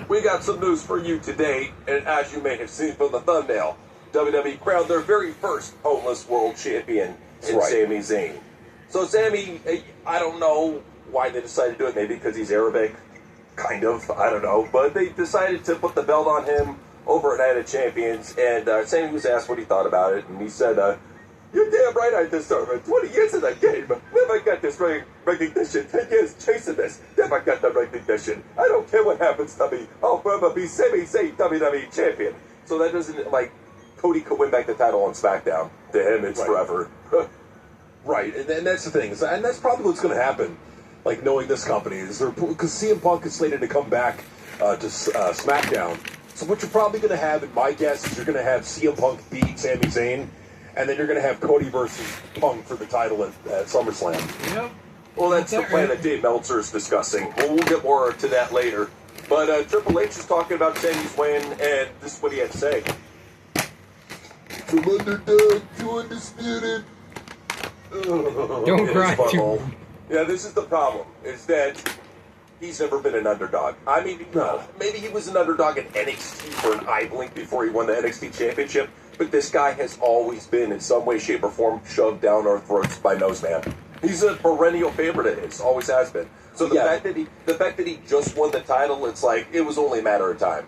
We got some news for you today, and as you may have seen from the thumbnail, WWE crowned their very first homeless world champion in Sami Zayn. So Sami, I don't know why they decided to do it. Maybe because he's Arabic, kind of. I don't know, but they decided to put the belt on him over at Night of Champions, and Sami was asked what he thought about it, and he said, "You're damn right I deserve it. 20 years in the game, never got this recognition. 10 years chasing this, never got the recognition. I don't care what happens to me. I'll forever be Sami Zayn WWE champion." So that doesn't, like, Cody could win back the title on SmackDown. To him, it's forever. Right, and that's the thing, and that's probably what's going to happen. Like, knowing this company is because CM Punk is slated to come back to SmackDown. So what you're probably going to have, in my guess, is you're going to have CM Punk beat Sami Zayn, and then you're going to have Cody versus Punk for the title at SummerSlam. Yep. Well, that's the plan that Dave Meltzer is discussing. We'll get more to that later. But Triple H is talking about Sami's win, and this is what he had to say. From underdog to undisputed. Don't cry too. Yeah, this is the problem, is that he's never been an underdog. I mean, maybe he was an underdog in NXT for an eye blink before he won the NXT Championship, but this guy has always been, in some way, shape, or form, shoved down our throats by Noseman. He's a perennial favorite of his, always has been. So the fact that he just won the title, it's like, it was only a matter of time.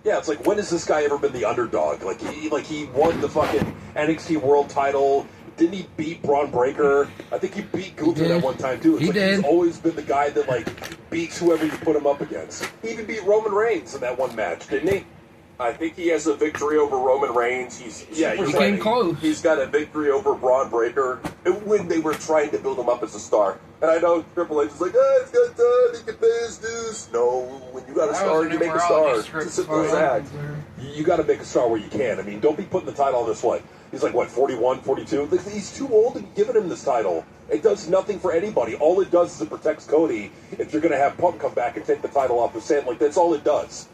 Yeah, it's like, when has this guy ever been the underdog? Like he won the fucking NXT World Title. Didn't he beat Braun Breaker? I think he beat Gunther that one time too. It's he's always been the guy that like beats whoever you put him up against. He even beat Roman Reigns in that one match, didn't he? I think he has a victory over Roman Reigns. He came close. He's got a victory over Braun Breaker when they were trying to build him up as a star. And I know Triple H is like, he's got time, he can pay his dues. No, when you got a star, you make a star. It's as simple as that. You got to make a star where you can. I mean, don't be putting the title on this one. He's like, what, 41, 42? He's too old to be giving him this title. It does nothing for anybody. All it does is it protects Cody if you're going to have Punk come back and take the title off of Sam. Like, that's all it does.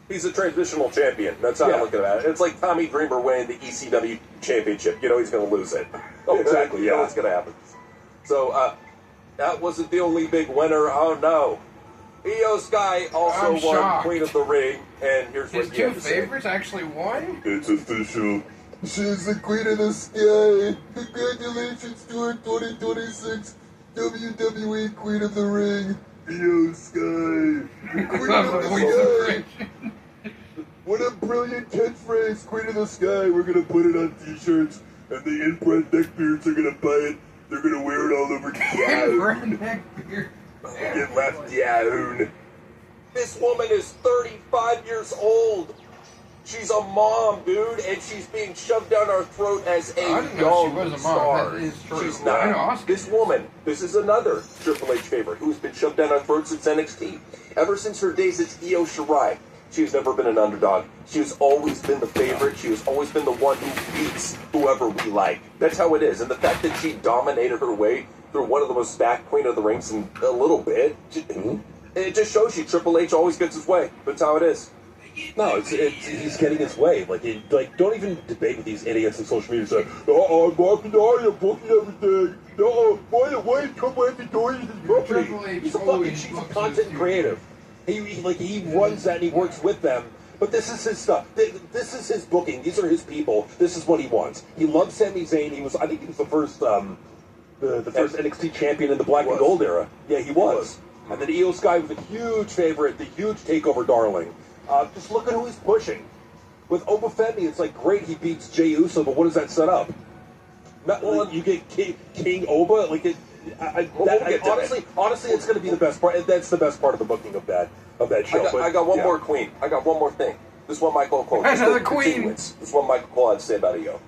He's a transitional champion. That's how I look at it. It's like Tommy Dreamer winning the ECW championship. You know he's going to lose it. Oh, exactly. You know what's going to happen. So, that wasn't the only big winner. Oh, no. Io Sky also won shocked. Queen of the Ring. And here's what His he had two to say. favorites actually won? It's official. She's the Queen of the Sky. Congratulations to her 2026 WWE Queen of the Ring, Io Sky. Queen of the Sky. What a brilliant catchphrase, Queen of the Sky. We're going to put it on t-shirts, and the inbred neckbeards are going to buy it. They're going to wear it all over town. Get left down. This woman is 35 years old. She's a mom, dude, and she's being shoved down our throat as a young star. That is true. She's not. This woman, this is another Triple H favorite who's been shoved down our throat since NXT. Ever since her days as Io Shirai, she's never been an underdog. She's always been the favorite. She has always been the one who beats whoever we like. That's how it is. And the fact that she dominated her way through one of the most stacked Queen of the Rings in a little bit, it just shows you Triple H always gets his way. That's how it is. No, he's getting his way. Like, don't even debate with these idiots on social media. Say, "Oh, I'm booking everything." No, why come away to doing his company? He's a fucking chief of content creative. He runs that and he works with them. But this is his stuff. This is his booking. These are his people. This is what he wants. He loves Sami Zayn. I think he was the first NXT champion in the Black and Gold era. Yeah, he was. And then Io Sky was a huge favorite, the huge takeover darling. Just look at who he's pushing. With Oba Femi, it's like, great, he beats Jey Uso, but what does that set up? You get King Oba? Honestly, it's going to be the best part. That's the best part of the booking of that show. I got one more queen. I got one more thing. This one Michael Cole. Another queen. This one Michael Cole had to say about Io.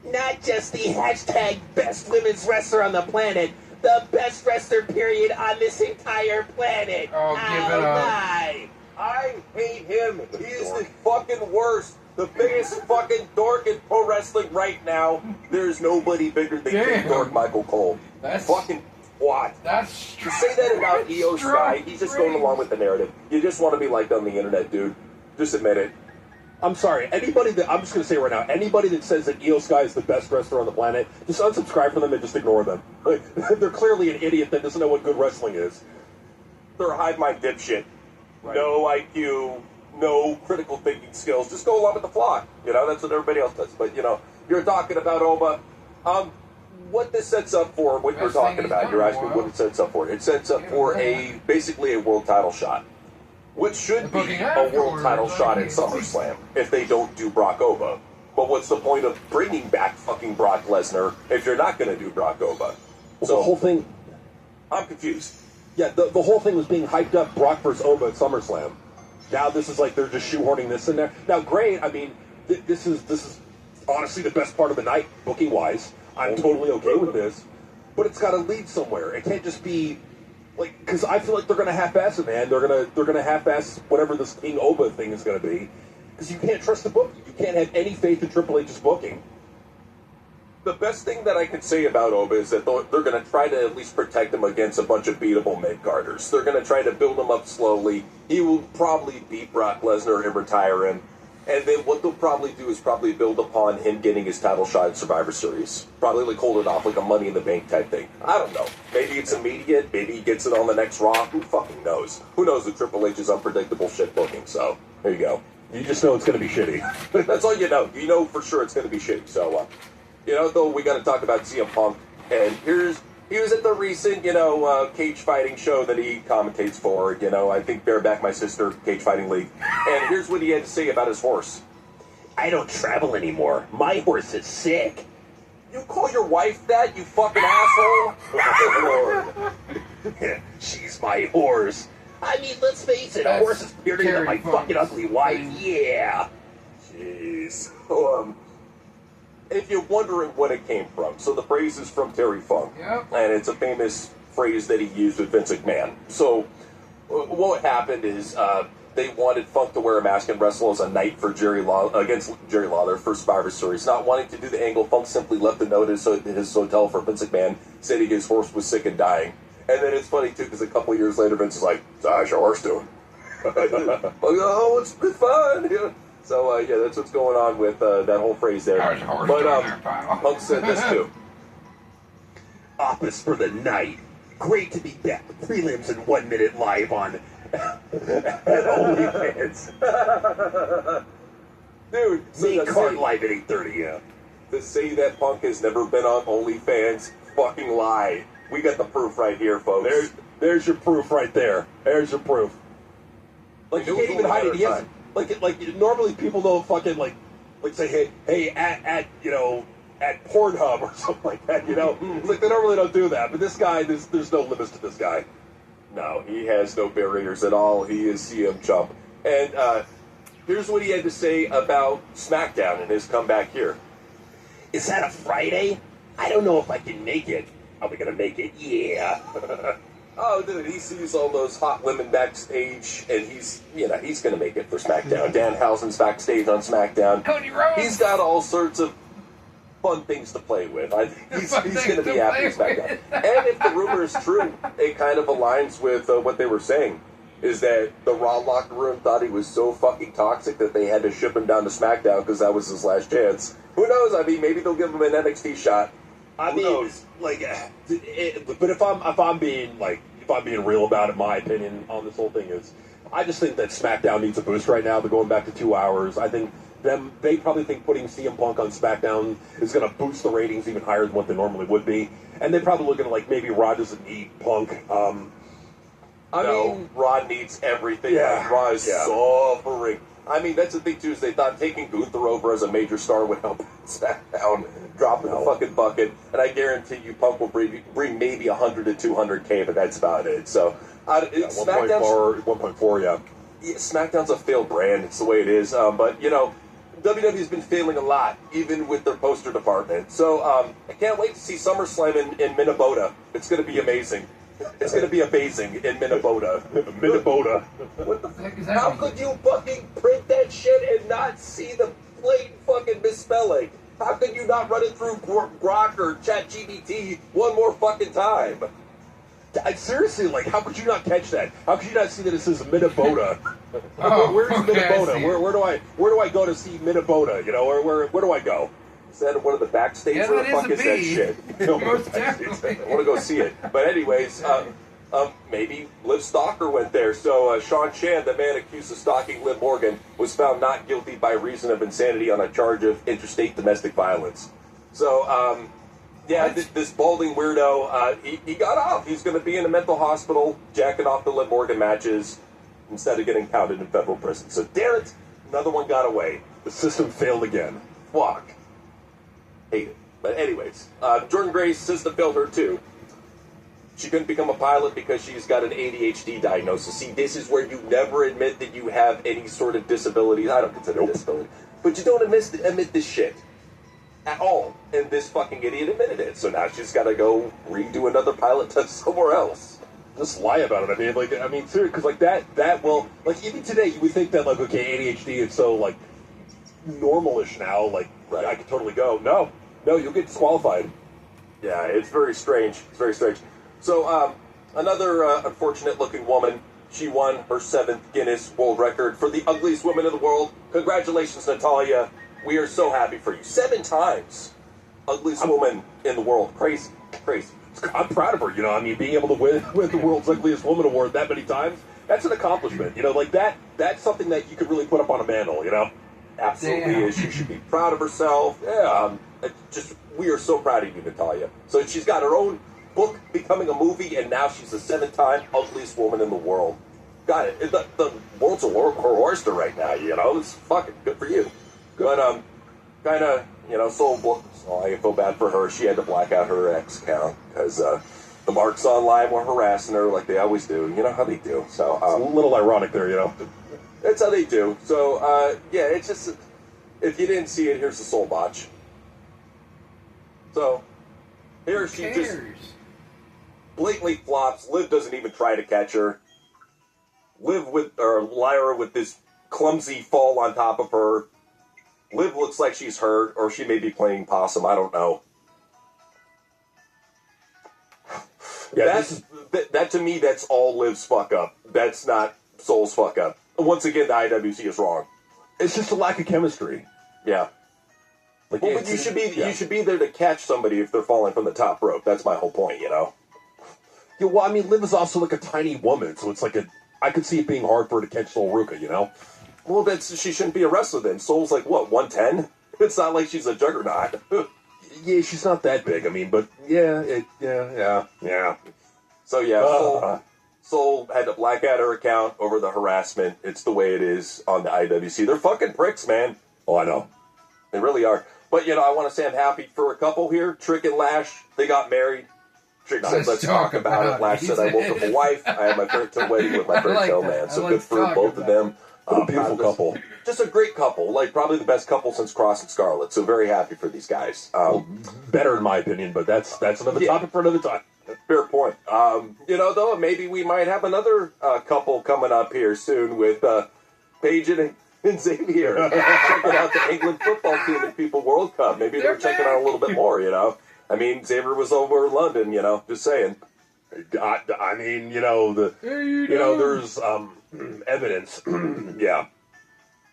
Not just the hashtag best women's wrestler on the planet, the best wrestler period on this entire planet. Oh, give it up. I hate him. He is the fucking worst. The biggest fucking dork in pro wrestling right now. There's nobody bigger than Big Dork Michael Cole. That's fucking what? That's to say that about Io Sky. He's just going along with the narrative. You just want to be liked on the internet, dude. Just admit it. I'm sorry. I'm just going to say right now, anybody that says that Io Sky is the best wrestler on the planet, just unsubscribe from them and just ignore them. They're clearly an idiot that doesn't know what good wrestling is. They're a hive mind dipshit. Right. no IQ, no critical thinking skills. Just go along with the flock. You know, that's what everybody else does. But, you know, you're talking about Oba. What this sets up for, what you're Best thing talking he's about, done you're in a asking while. what it sets up for. It sets up for basically a world title shot. What should The be booking a world afterwards, title like, shot at it's- SummerSlam if they don't do Brock Oba. But what's the point of bringing back fucking Brock Lesnar if you're not going to do Brock Oba? So the whole thing, I'm confused. yeah, the whole thing was being hyped up Brock versus Oba at SummerSlam. Now this is like they're just shoehorning this in there. Now, great. I mean, this is honestly the best part of the night, booking wise. I'm totally okay with this, but it's got to lead somewhere. It can't just be like, because I feel like they're gonna half-ass it, man. They're gonna half-ass whatever this King Oba thing is gonna be, because you can't trust the booking. You can't have any faith in Triple H's booking. The best thing that I can say about Oba is that they're going to try to at least protect him against a bunch of beatable mid-carders. They're going to try to build him up slowly. He will probably beat Brock Lesnar and retire him. And then what they'll probably do is probably build upon him getting his title shot at Survivor Series. Probably like hold it off like a Money in the Bank type thing. I don't know. Maybe it's immediate. Maybe he gets it on the next Raw. Who fucking knows? Who knows with Triple H's unpredictable shit booking. So, there you go. You just know it's gonna be shitty. That's all you know. You know for sure it's going to be shitty. So, you know, though, we got to talk about CM Punk. And he was at the recent, cage fighting show that he commentates for. You know, I think Bareback My Sister Cage Fighting League. And here's what he had to say about his horse. I don't travel anymore. My horse is sick. You call your wife that, you fucking asshole? Good Lord. She's my horse. I mean, let's face it, a That's horse is bearded than my Terry Funk's fucking ugly wife. thing. Yeah. Jeez. So, if you're wondering what it came from, so the phrase is from Terry Funk. Yep. And it's a famous phrase that he used with Vince McMahon. So, what happened is they wanted Funk to wear a mask and wrestle as a knight for against Jerry Lawler for Survivor Series. Not wanting to do the angle, Funk simply left a note in his hotel for Vince McMahon, stating his horse was sick and dying. And then it's funny, too, because a couple of years later, Vince is like, so how's your horse doing? Oh, it's been fun. Yeah. So, yeah, that's what's going on with that whole phrase there. How's your horse But doing there, pal? Punk said this, too. Office for the night. Great to be back with prelims in 1 minute live on OnlyFans. Dude, so Main to card say- live at 8:30. Yeah. to say that Punk has never been on OnlyFans, fucking lie. We got the proof right here, folks. There's your proof right there. There's your proof. Like, you It was can't even only a hide it. He matter of hasn't, like normally people don't fucking like say, hey, at Pornhub or something like that, you know? It's like they normally don't do that. But this guy, there's no limits to this guy. No, he has no barriers at all. He is CM Chump. And here's what he had to say about SmackDown and his comeback here. Is that a Friday? I don't know if I can make it. Are we gonna make it? Yeah. Oh, dude, he sees all those hot women backstage, and he's going to make it for SmackDown. Danhausen's backstage on SmackDown. Cody Rhodes. He's got all sorts of fun things to play with. I think he's Fun going things to be to happy with play SmackDown. with. And if the rumor is true, it kind of aligns with what they were saying, is that the Raw locker room thought he was so fucking toxic that they had to ship him down to SmackDown because that was his last chance. Who knows? I mean, maybe they'll give him an NXT shot. I Who mean, knows? like, but if I'm being real about it, my opinion on this whole thing is, I just think that SmackDown needs a boost right now. They're going back to 2 hours. I think they probably think putting CM Punk on SmackDown is going to boost the ratings even higher than what they normally would be, and they're probably looking at like maybe Raw doesn't need Punk. I mean, Raw needs everything. Yeah. Like, Raw is Yeah. suffering. I mean, that's the thing, too, is they thought taking Gunther over as a major star would help SmackDown, dropping the fucking bucket, and I guarantee you Punk will bring maybe 100 to 200K, but that's about it. So, SmackDown's, 1.4, yeah. yeah, SmackDown's a failed brand. It's the way it is. But, WWE's been failing a lot, even with their poster department. So, I can't wait to see SummerSlam in Minnesota. It's going to be amazing. It's going to be amazing in Minnesota. Minnesota. What the Heck is that How mean? could you fucking print that shit and not see the blatant fucking misspelling? How could you not run it through Grok or ChatGPT one more fucking time? Seriously, like, how could you not catch that? How could you not see that it says Minnesota? Oh, Where's okay, I Minnesota? see it. Where do I go to see Minnesota? You know, where do I go? Is that one of the backstage? Yeah, Where that the fuck is is a that B. shit? Most definitely. I want to go see it. But anyways, maybe Liv Stalker went there. So Sean Shan, the man accused of stalking Liv Morgan, was found not guilty by reason of insanity on a charge of interstate domestic violence. So, this balding weirdo, he got off. He's going to be in a mental hospital, jacking off the Liv Morgan matches instead of getting pounded in federal prison. So, damn it, another one got away. The system failed again. Fuck. Hate it. But anyways, Jordan Grace system failed her too. She couldn't become a pilot because she's got an ADHD diagnosis. See, this is where you never admit that you have any sort of disability. I don't consider it disability. But you don't admit this shit at all. And this fucking idiot admitted it. So now she's got to go redo another pilot test somewhere else. Just lie about it. Seriously, because even today, you would think that, okay, ADHD is so, normalish now, Right. I could totally go. No, you'll get disqualified. Yeah, it's very strange. It's very strange. So, another unfortunate-looking woman, she won her 7th Guinness World Record for the ugliest woman in the world. Congratulations, Natalia. We are so happy for you. 7 times. Ugliest woman in the world. Crazy. Crazy. I'm proud of her, being able to win the World's Ugliest Woman Award that many times, that's an accomplishment. That's something that you could really put up on a mantle, Absolutely Damn. is. She should be proud of herself. Yeah. We are so proud of you, Natalia. So she's got her own book becoming a movie, and now she's the 7th-time ugliest woman in the world. Got it. The world's her oyster right now, It's fucking good for you. But, kind of, so I feel bad for her. She had to black out her ex account because the marks online were harassing her like they always do. You know how they do. So, It's a little ironic there, That's how they do. So, it's just, if you didn't see it, here's the soul botch. So, here she just blatantly flops. Liv doesn't even try to catch her. Lyra with this clumsy fall on top of her. Liv looks like she's hurt, or she may be playing possum. I don't know. Yeah, that to me, that's all Liv's fuck up. That's not Soul's fuck up. Once again, the IWC is wrong. It's just a lack of chemistry. Yeah. But you should be there to catch somebody if they're falling from the top rope. That's my whole point, Yeah, well, Liv is also a tiny woman, so it's I could see it being hard for her to catch Soul Ruka, Well, she shouldn't be a wrestler then. Soul's 110? It's not like she's a juggernaut. Yeah, she's not that big. But yeah. So Soul had to black out her account over the harassment. It's the way it is on the IWC. They're fucking pricks, man. Oh, I know. They really are. But, I want to say I'm happy for a couple here. Trick and Lash, they got married. Trick said, let's talk about it. Lash said, I woke up a wife. I had my fairytale wedding with my fairytale man. So good for both of them. What a beautiful couple. Just a great couple. Probably the best couple since Cross and Scarlett. So very happy for these guys. Better in my opinion, but that's another topic for another time. Fair point. Though, maybe we might have another couple coming up here soon with Paige and Xavier. Checking out the England football team at FIFA World Cup. Maybe they're checking out a little bit more, Xavier was over in London, just saying. There's evidence. Yeah.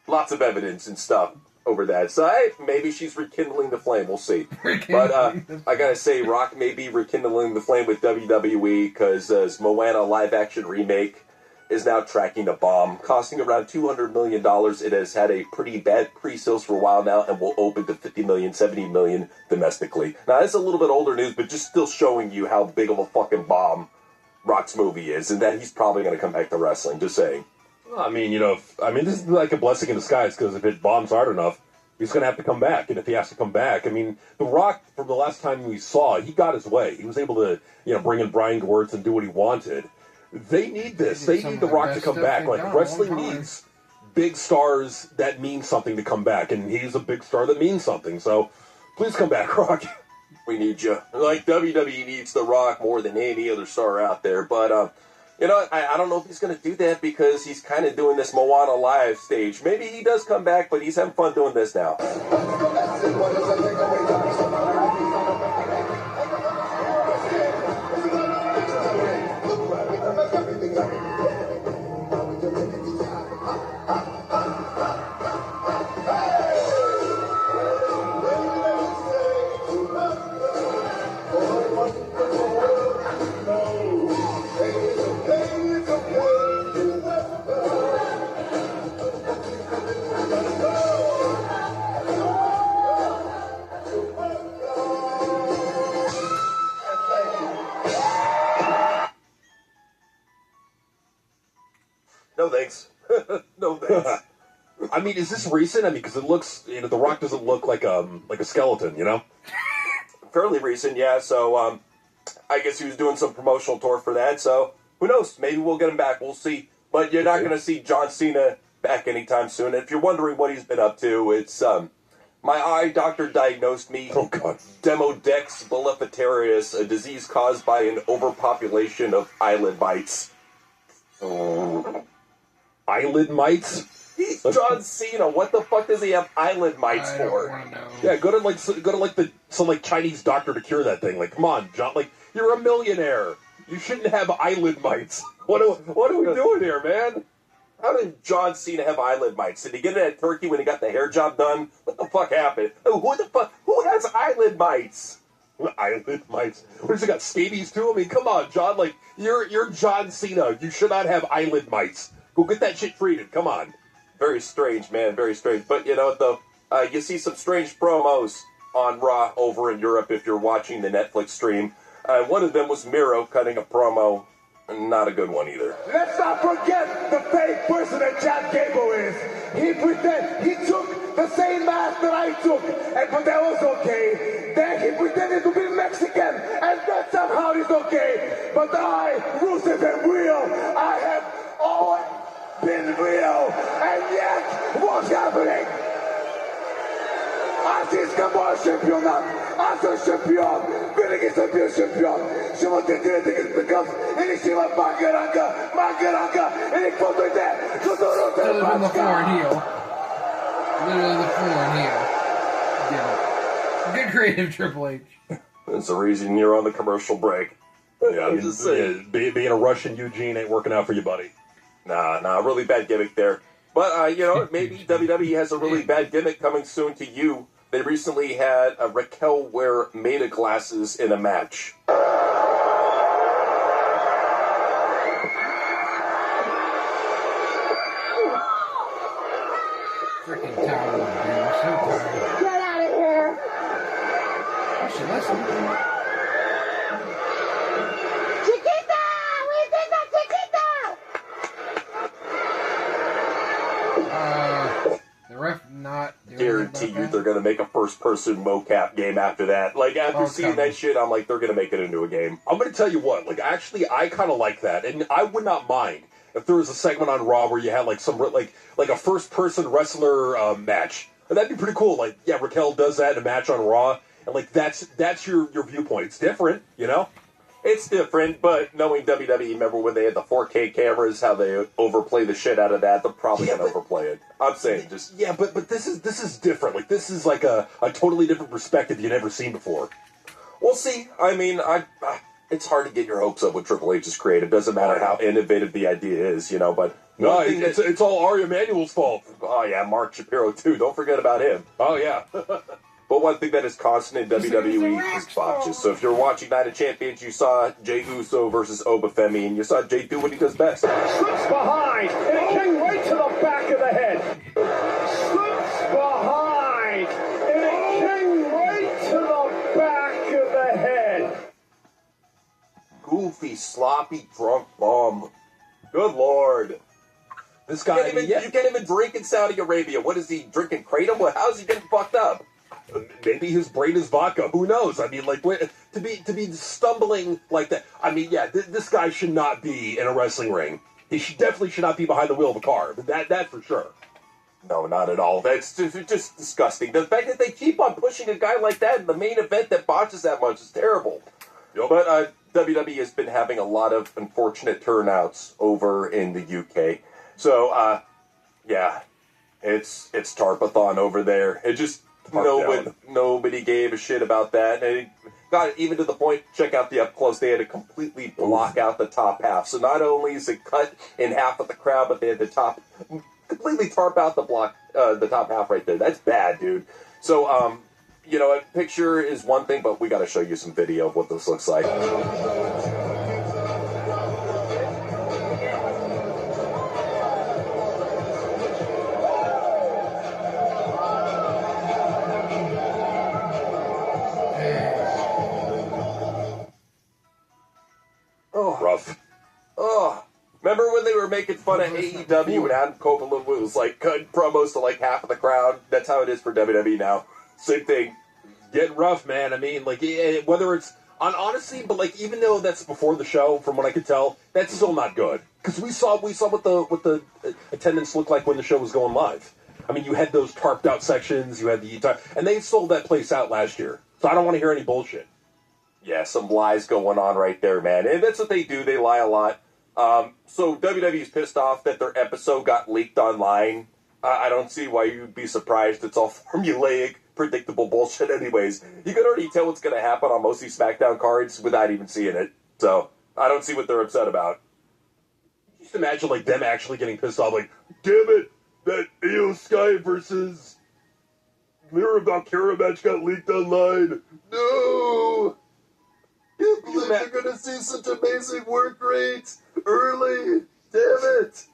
Lots of evidence and stuff over that. So maybe she's rekindling the flame. We'll see. But I gotta say, Rock may be rekindling the flame with WWE because his Moana live-action remake is now tracking a bomb, costing around $200 million. It has had a pretty bad pre-sales for a while now and will open to $50 million, $70 million domestically. Now, it's a little bit older news, but just still showing you how big of a fucking bomb Rock's movie is and that he's probably going to come back to wrestling. Just saying. This is like a blessing in disguise because if it bombs hard enough, he's going to have to come back. And if he has to come back, The Rock, from the last time we saw, he got his way. He was able to, bring in Brian Gewirtz and do what he wanted. They need this. They need The Rock to come back. Wrestling needs big stars that mean something to come back, and he's a big star that means something. So, please come back, Rock. We need you. WWE needs The Rock more than any other star out there. But, I don't know if he's going to do that because he's kind of doing this Moana live stage. Maybe he does come back, but he's having fun doing this now. No thanks. No thanks. I mean, is this recent? I mean, because it looks, The Rock doesn't look like a skeleton, Fairly recent, yeah. So I guess he was doing some promotional tour for that. So who knows? Maybe we'll get him back. We'll see. But you're not going to see John Cena back anytime soon. And if you're wondering what he's been up to, it's my eye doctor diagnosed me Oh, God. Demodex blepharitis, a disease caused by an overpopulation of eyelid mites. Eyelid mites? He's John Cena. What the fuck does he have eyelid mites I don't for? want to know. Yeah, go to some Chinese doctor to cure that thing. Like, come on, John. Like, you're a millionaire. You shouldn't have eyelid mites. What are we doing here, man? How did John Cena have eyelid mites? Did he get it at Turkey when he got the hair job done? What the fuck happened? Who has eyelid mites? Eyelid mites. What has he got? Scabies too? I mean, come on, John. Like, you're John Cena. You should not have eyelid mites. Go get that shit treated. Come on. Very strange, man. Very strange. But you know what, though? You see some strange promos on Raw over in Europe if you're watching the Netflix stream. One of them was Miro cutting a promo. Not a good one either. Let's not forget the fake person that Chad Gable is. He took the same mask that I took, but that was okay. Then he pretended to be Mexican, and that somehow is okay. But I, Rusev and real, I have always been real, and yet, what's happening? Así es championnat, as champion, Vinny champion, je vais t'aider de l'explication, et ici va Magaranga, and he put it there, Literally on the floor and heel. Literally the floor and heel. Yeah. Good creative, Triple H. That's the reason you're on the commercial break. Yeah, I'm just saying. Being a Russian Eugene ain't working out for you, buddy. Nah, really bad gimmick there. But, maybe WWE has a really bad gimmick coming soon to you. They recently had Raquel wear Meta glasses in a match. Freaking tower, dude. I'm so tired. Get out of here! Oh, shit, listen. Chiquita! We did that, Chiquita! The ref not doing Guarantee anything you about they're going to make a first-person mocap game after that. Like, after Oh, seeing come that on. shit, I'm like, they're going to make it into a game. I'm going to tell you what. Like, actually, I kind of like that, and I would not mind if there was a segment on Raw where you had like some like a first-person wrestler match. And that'd be pretty cool. Like, yeah, Raquel does that in a match on Raw, and like that's your viewpoint. It's different, It's different, but knowing WWE, remember when they had the 4K cameras, how they overplay the shit out of that, they're probably Yeah, going to but- overplay it. I'm saying, just... Yeah, but this is different. Like, this is like a totally different perspective you've never seen before. We'll see. I mean, it's hard to get your hopes up with Triple H's creative. Doesn't matter how innovative the idea is, but... No, one thing that- it's all Ari Emanuel's fault. Oh, yeah, Mark Shapiro, too. Don't forget about him. Oh, yeah. But one thing that is constant in WWE is botches. So if you're watching Night of Champions, you saw Jey Uso versus Obafemi, and you saw Jey do what he does best. Slips behind, and it came right to the back of the head. Slips behind, and it came right to the back of the head. Goofy, sloppy, drunk bum. Good Lord. This You guy, can't even drink in Saudi Arabia. What is he, drinking Kratom? How's he getting fucked up? maybe his brain is vodka. Who knows? I mean, like, to be stumbling like that. I mean, yeah, this guy should not be in a wrestling ring. He definitely should not be behind the wheel of a car. That for sure. No, not at all. That's just disgusting. The fact that they keep on pushing a guy like that in the main event that botches that much is terrible. Yep. But WWE has been having a lot of unfortunate turnouts over in the UK. So, yeah, it's Tarpathon over there. It just nobody gave a shit about that. And it got even to the point, check out the up close, they had to completely block out the top half. So not only is it cut in half of the crowd, but they had to completely tarp out the top half right there. That's bad, dude. So, a picture is one thing, but we got to show you some video of what this looks like. Rough. Oh, remember when they were making fun of AEW and Adam Copeland was like cutting promos to like half of the crowd. That's how it is for WWE now. Same thing. Getting rough, man. I mean, like, whether it's on honesty, but like, even though that's before the show, from what I could tell, that's still not good. Because we saw what the attendance looked like when the show was going live. I mean, you had those tarped out sections, you had and they sold that place out last year. So I don't want to hear any bullshit. Yeah, some lies going on right there, man. And that's what they do. They lie a lot. So WWE's pissed off that their episode got leaked online. I don't see why you'd be surprised. It's all formulaic, predictable bullshit anyways. You can already tell what's going to happen on most of these SmackDown cards without even seeing it. So I don't see what they're upset about. Just imagine, like, them actually getting pissed off, like, damn it, that Io Sky versus Mira Valkyria match got leaked online. No! Can't believe we're gonna see such amazing work rates early. Damn it!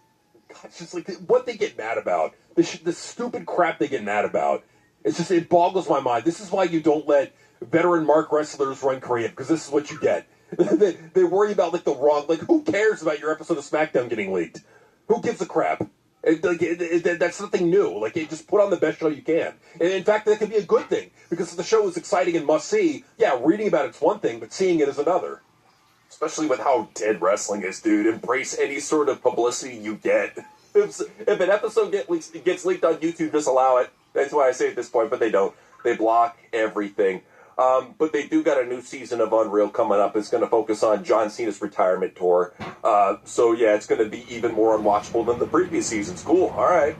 God, it's just like what they get mad about. The stupid crap they get mad about. It's just, it boggles my mind. This is why you don't let veteran mark wrestlers run creative, because this is what you get. They worry about like the wrong. Like, who cares about your episode of SmackDown getting leaked? Who gives a crap? That's nothing new. Like, you just put on the best show you can. And in fact, that could be a good thing, because if the show is exciting and must see, yeah, reading about it's one thing, but seeing it is another. Especially with how dead wrestling is, dude. Embrace any sort of publicity you get. If an episode gets leaked on YouTube, just allow it. That's why I say at this point, but they don't. They block everything. But they do got a new season of Unreal coming up. It's going to focus on John Cena's retirement tour. So, yeah, it's going to be even more unwatchable than the previous seasons. Cool. All right.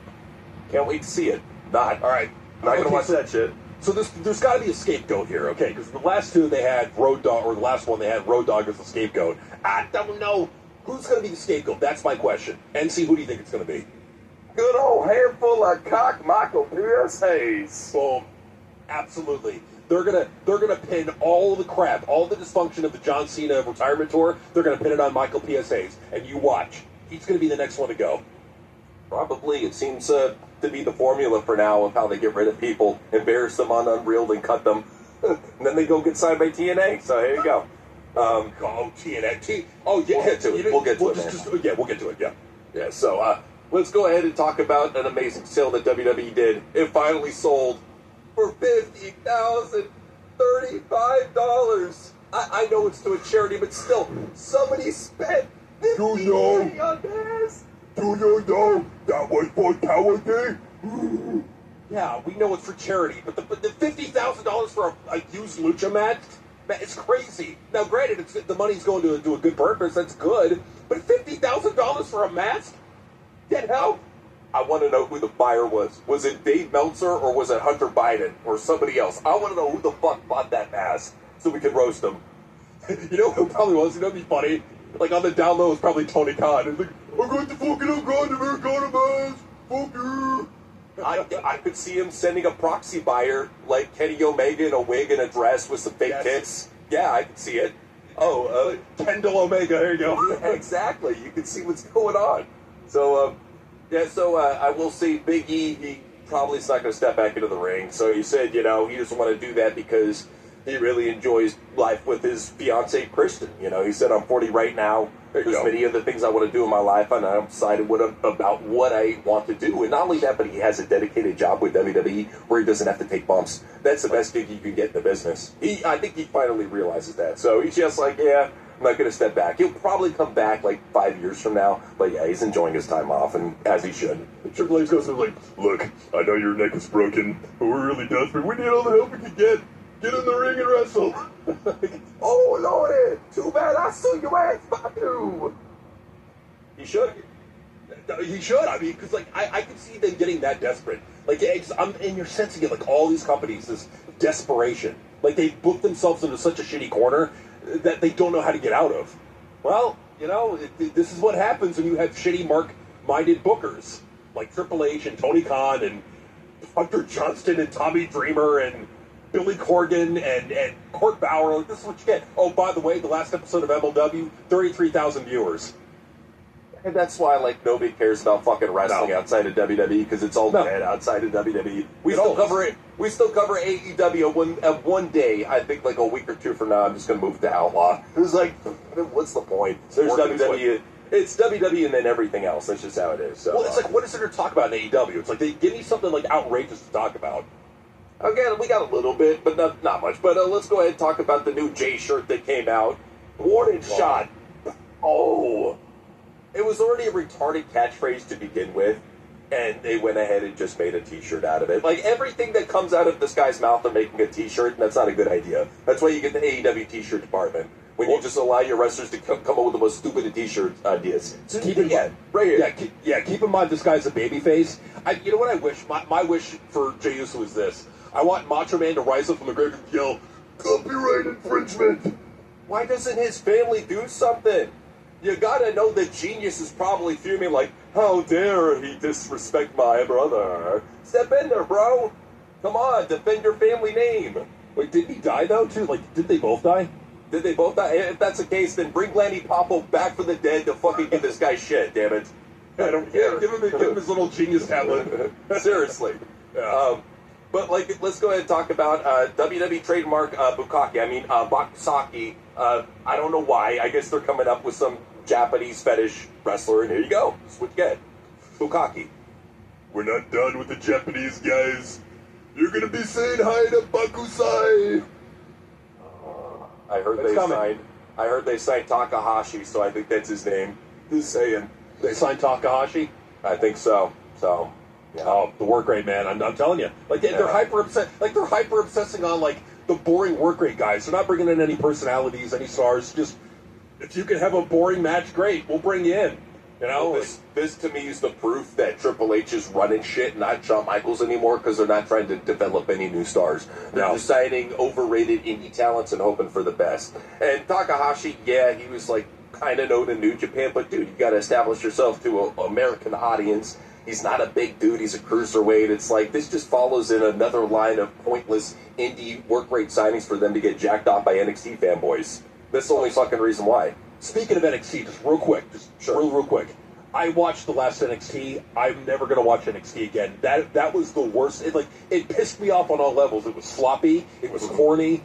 Can't wait to see it. Not. All right. Not going to watch that shit. So there's got to be a scapegoat here, okay? Because the last two they had Road Dogg, or the last one they had Road Dogg as the scapegoat. I don't know who's going to be the scapegoat. That's my question. NC, who do you think it's going to be? Good old handful of cock Michael P.S. Hayes. Boom. Absolutely. They're gonna pin all the crap, all the dysfunction of the John Cena retirement tour. They're gonna pin it on Michael P.S. Hayes, and you watch. He's gonna be the next one to go. Probably. It seems to be the formula for now of how they get rid of people, embarrass them on Unreal, then cut them, and then they go get signed by TNA. So here you go. TNA. Oh yeah, we'll get to it. We'll get to it. Yeah. Yeah. So let's go ahead and talk about an amazing sale that WWE did. It finally sold for $50,035. I know it's to a charity, but still, somebody spent $50,000 on this. Do you know that was for charity? Yeah, we know it's for charity, but the $50,000 for a used lucha match, man, it's crazy. Now, granted, the money's going to a good purpose. That's good, but $50,000 for a mask? Get help. I want to know who the buyer was. Was it Dave Meltzer or was it Hunter Biden or somebody else? I want to know who the fuck bought that mask so we can roast them. You know who probably was? You know what'd be funny? Like, on the down low was probably Tony Khan. It's like, I got the fucking Americana mask. Fuck you. I could see him sending a proxy buyer like Kenny Omega in a wig and a dress with some fake tits. Yeah, I could see it. Oh, Kendall Omega. There you go. Yeah, exactly. You can see what's going on. So, I will say Big E, he probably is not going to step back into the ring. So he said, he doesn't want to do that because he really enjoys life with his fiancée, Kristen. He said, I'm 40 right now. There's many other things I want to do in my life, and I'm excited about what I want to do. And not only that, but he has a dedicated job with WWE where he doesn't have to take bumps. That's the best gig you can get in the business. I think he finally realizes that. So he's just like, yeah, I'm not going to step back. He'll probably come back like 5 years from now. But yeah, he's enjoying his time off, and as he should. Triple H goes like, look, I know your neck is broken, but we're really desperate. We need all the help we can get. Get in the ring and wrestle. Oh, Lordy. Too bad I sue your ass, Badu. He should. He should. I mean, because, like, I could see them getting that desperate. Like, and you're sensing it, like, all these companies, this desperation. Like, they booked themselves into such a shitty corner that they don't know how to get out of. Well, this is what happens when you have shitty mark-minded bookers. Like Triple H and Tony Khan and Hunter Johnston and Tommy Dreamer and Billy Corgan and Court Bauer. Like, this is what you get. Oh, by the way, the last episode of MLW, 33,000 viewers. And that's why, nobody cares about fucking wrestling outside of WWE because it's all dead outside of WWE. We still cover it. We still cover AEW one day. I think a week or two from now, I'm just going to move to Outlaw. It's like, what's the point? There's WWE. It's WWE and then everything else. That's just how it is. So, Well, it's like, what is there to talk about in AEW? It's like, they give me something like outrageous to talk about. again, we got a little bit, but not much. But let's go ahead and talk about the new J shirt that came out. Warning shot. Oh, it was already a retarded catchphrase to begin with, and they went ahead and just made a T-shirt out of it. Like everything that comes out of this guy's mouth, they're making a T-shirt, and that's not a good idea. That's why you get the AEW T-shirt department. When you just allow your wrestlers to come up with the most stupid T-shirt ideas. So Keep in mind, right here. keep in mind this guy's a babyface. You know what I wish? My wish for Jey Uso is this. I want Macho Man to rise up from the grave and yell, Copyright infringement. Why doesn't his family do something? You gotta know the genius is probably fuming like, how dare he disrespect my brother? Step in there, bro. Come on, defend your family name. Wait, did he die though, too? Like, did they both die? Did they both die? If that's the case, then bring Lanny Poffo back from the dead to fucking give this guy shit, damn it. I don't care. Give him his little genius tablet. Seriously. But like, let's go ahead and talk about WWE trademark Bakusaki. I don't know why. I guess they're coming up with some Japanese fetish wrestler, and here you go. That's what you get. Bukaki. We're not done with the Japanese guys. You're gonna be saying hi to Bakusai. I heard they signed Takahashi, so I think that's his name. Just saying. They signed Takahashi? I think so. So, yeah. Oh, the work rate, man. I'm telling you. Like, they're hyper obsessing on, like, the boring work rate guys. They're not bringing in any personalities, any stars. Just, if you can have a boring match, great. We'll bring you in. You know? This to me is the proof that Triple H is running shit, not Shawn Michaels anymore, because they're not trying to develop any new stars. They're just signing overrated indie talents and hoping for the best. And Takahashi, yeah, he was like kind of known in New Japan, but dude, you got to establish yourself to an American audience. He's not a big dude, he's a cruiserweight. It's like, this just follows in another line of pointless indie work rate signings for them to get jacked off by NXT fanboys. That's the only fucking reason why. Speaking of NXT, just real quick, real quick. I watched the last NXT. I'm never gonna watch NXT again. That was the worst. It pissed me off on all levels. It was sloppy. It was corny.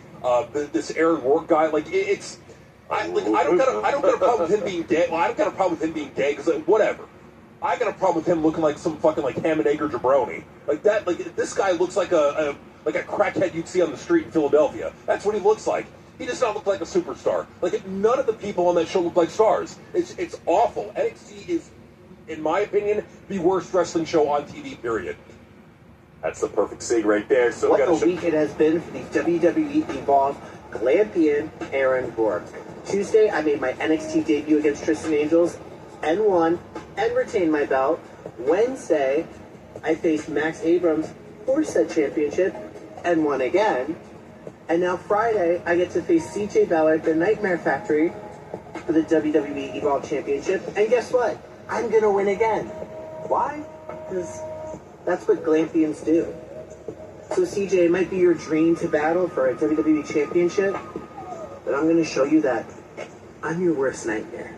This Aaron Rourke guy, I don't got a problem with him being gay. Well, I don't got a problem with him being gay because whatever. I got a problem with him looking like some fucking ham and egg or jabroni. This guy looks like a crackhead you'd see on the street in Philadelphia. That's what he looks like. He does not look like a superstar. None of the people on that show look like stars. It's awful. NXT is, in my opinion, the worst wrestling show on TV, period. That's the perfect sig right there. So what a week it has been for the WWE Evolve Glampian Aaron Rourke. Tuesday, I made my NXT debut against Tristan Angels and won and retained my belt. Wednesday, I faced Max Abrams for said championship and won again. And now Friday, I get to face CJ Ballard, the Nightmare Factory, for the WWE Evolve Championship. And guess what? I'm going to win again. Why? Because that's what Glampians do. So CJ, it might be your dream to battle for a WWE Championship, but I'm going to show you that I'm your worst nightmare.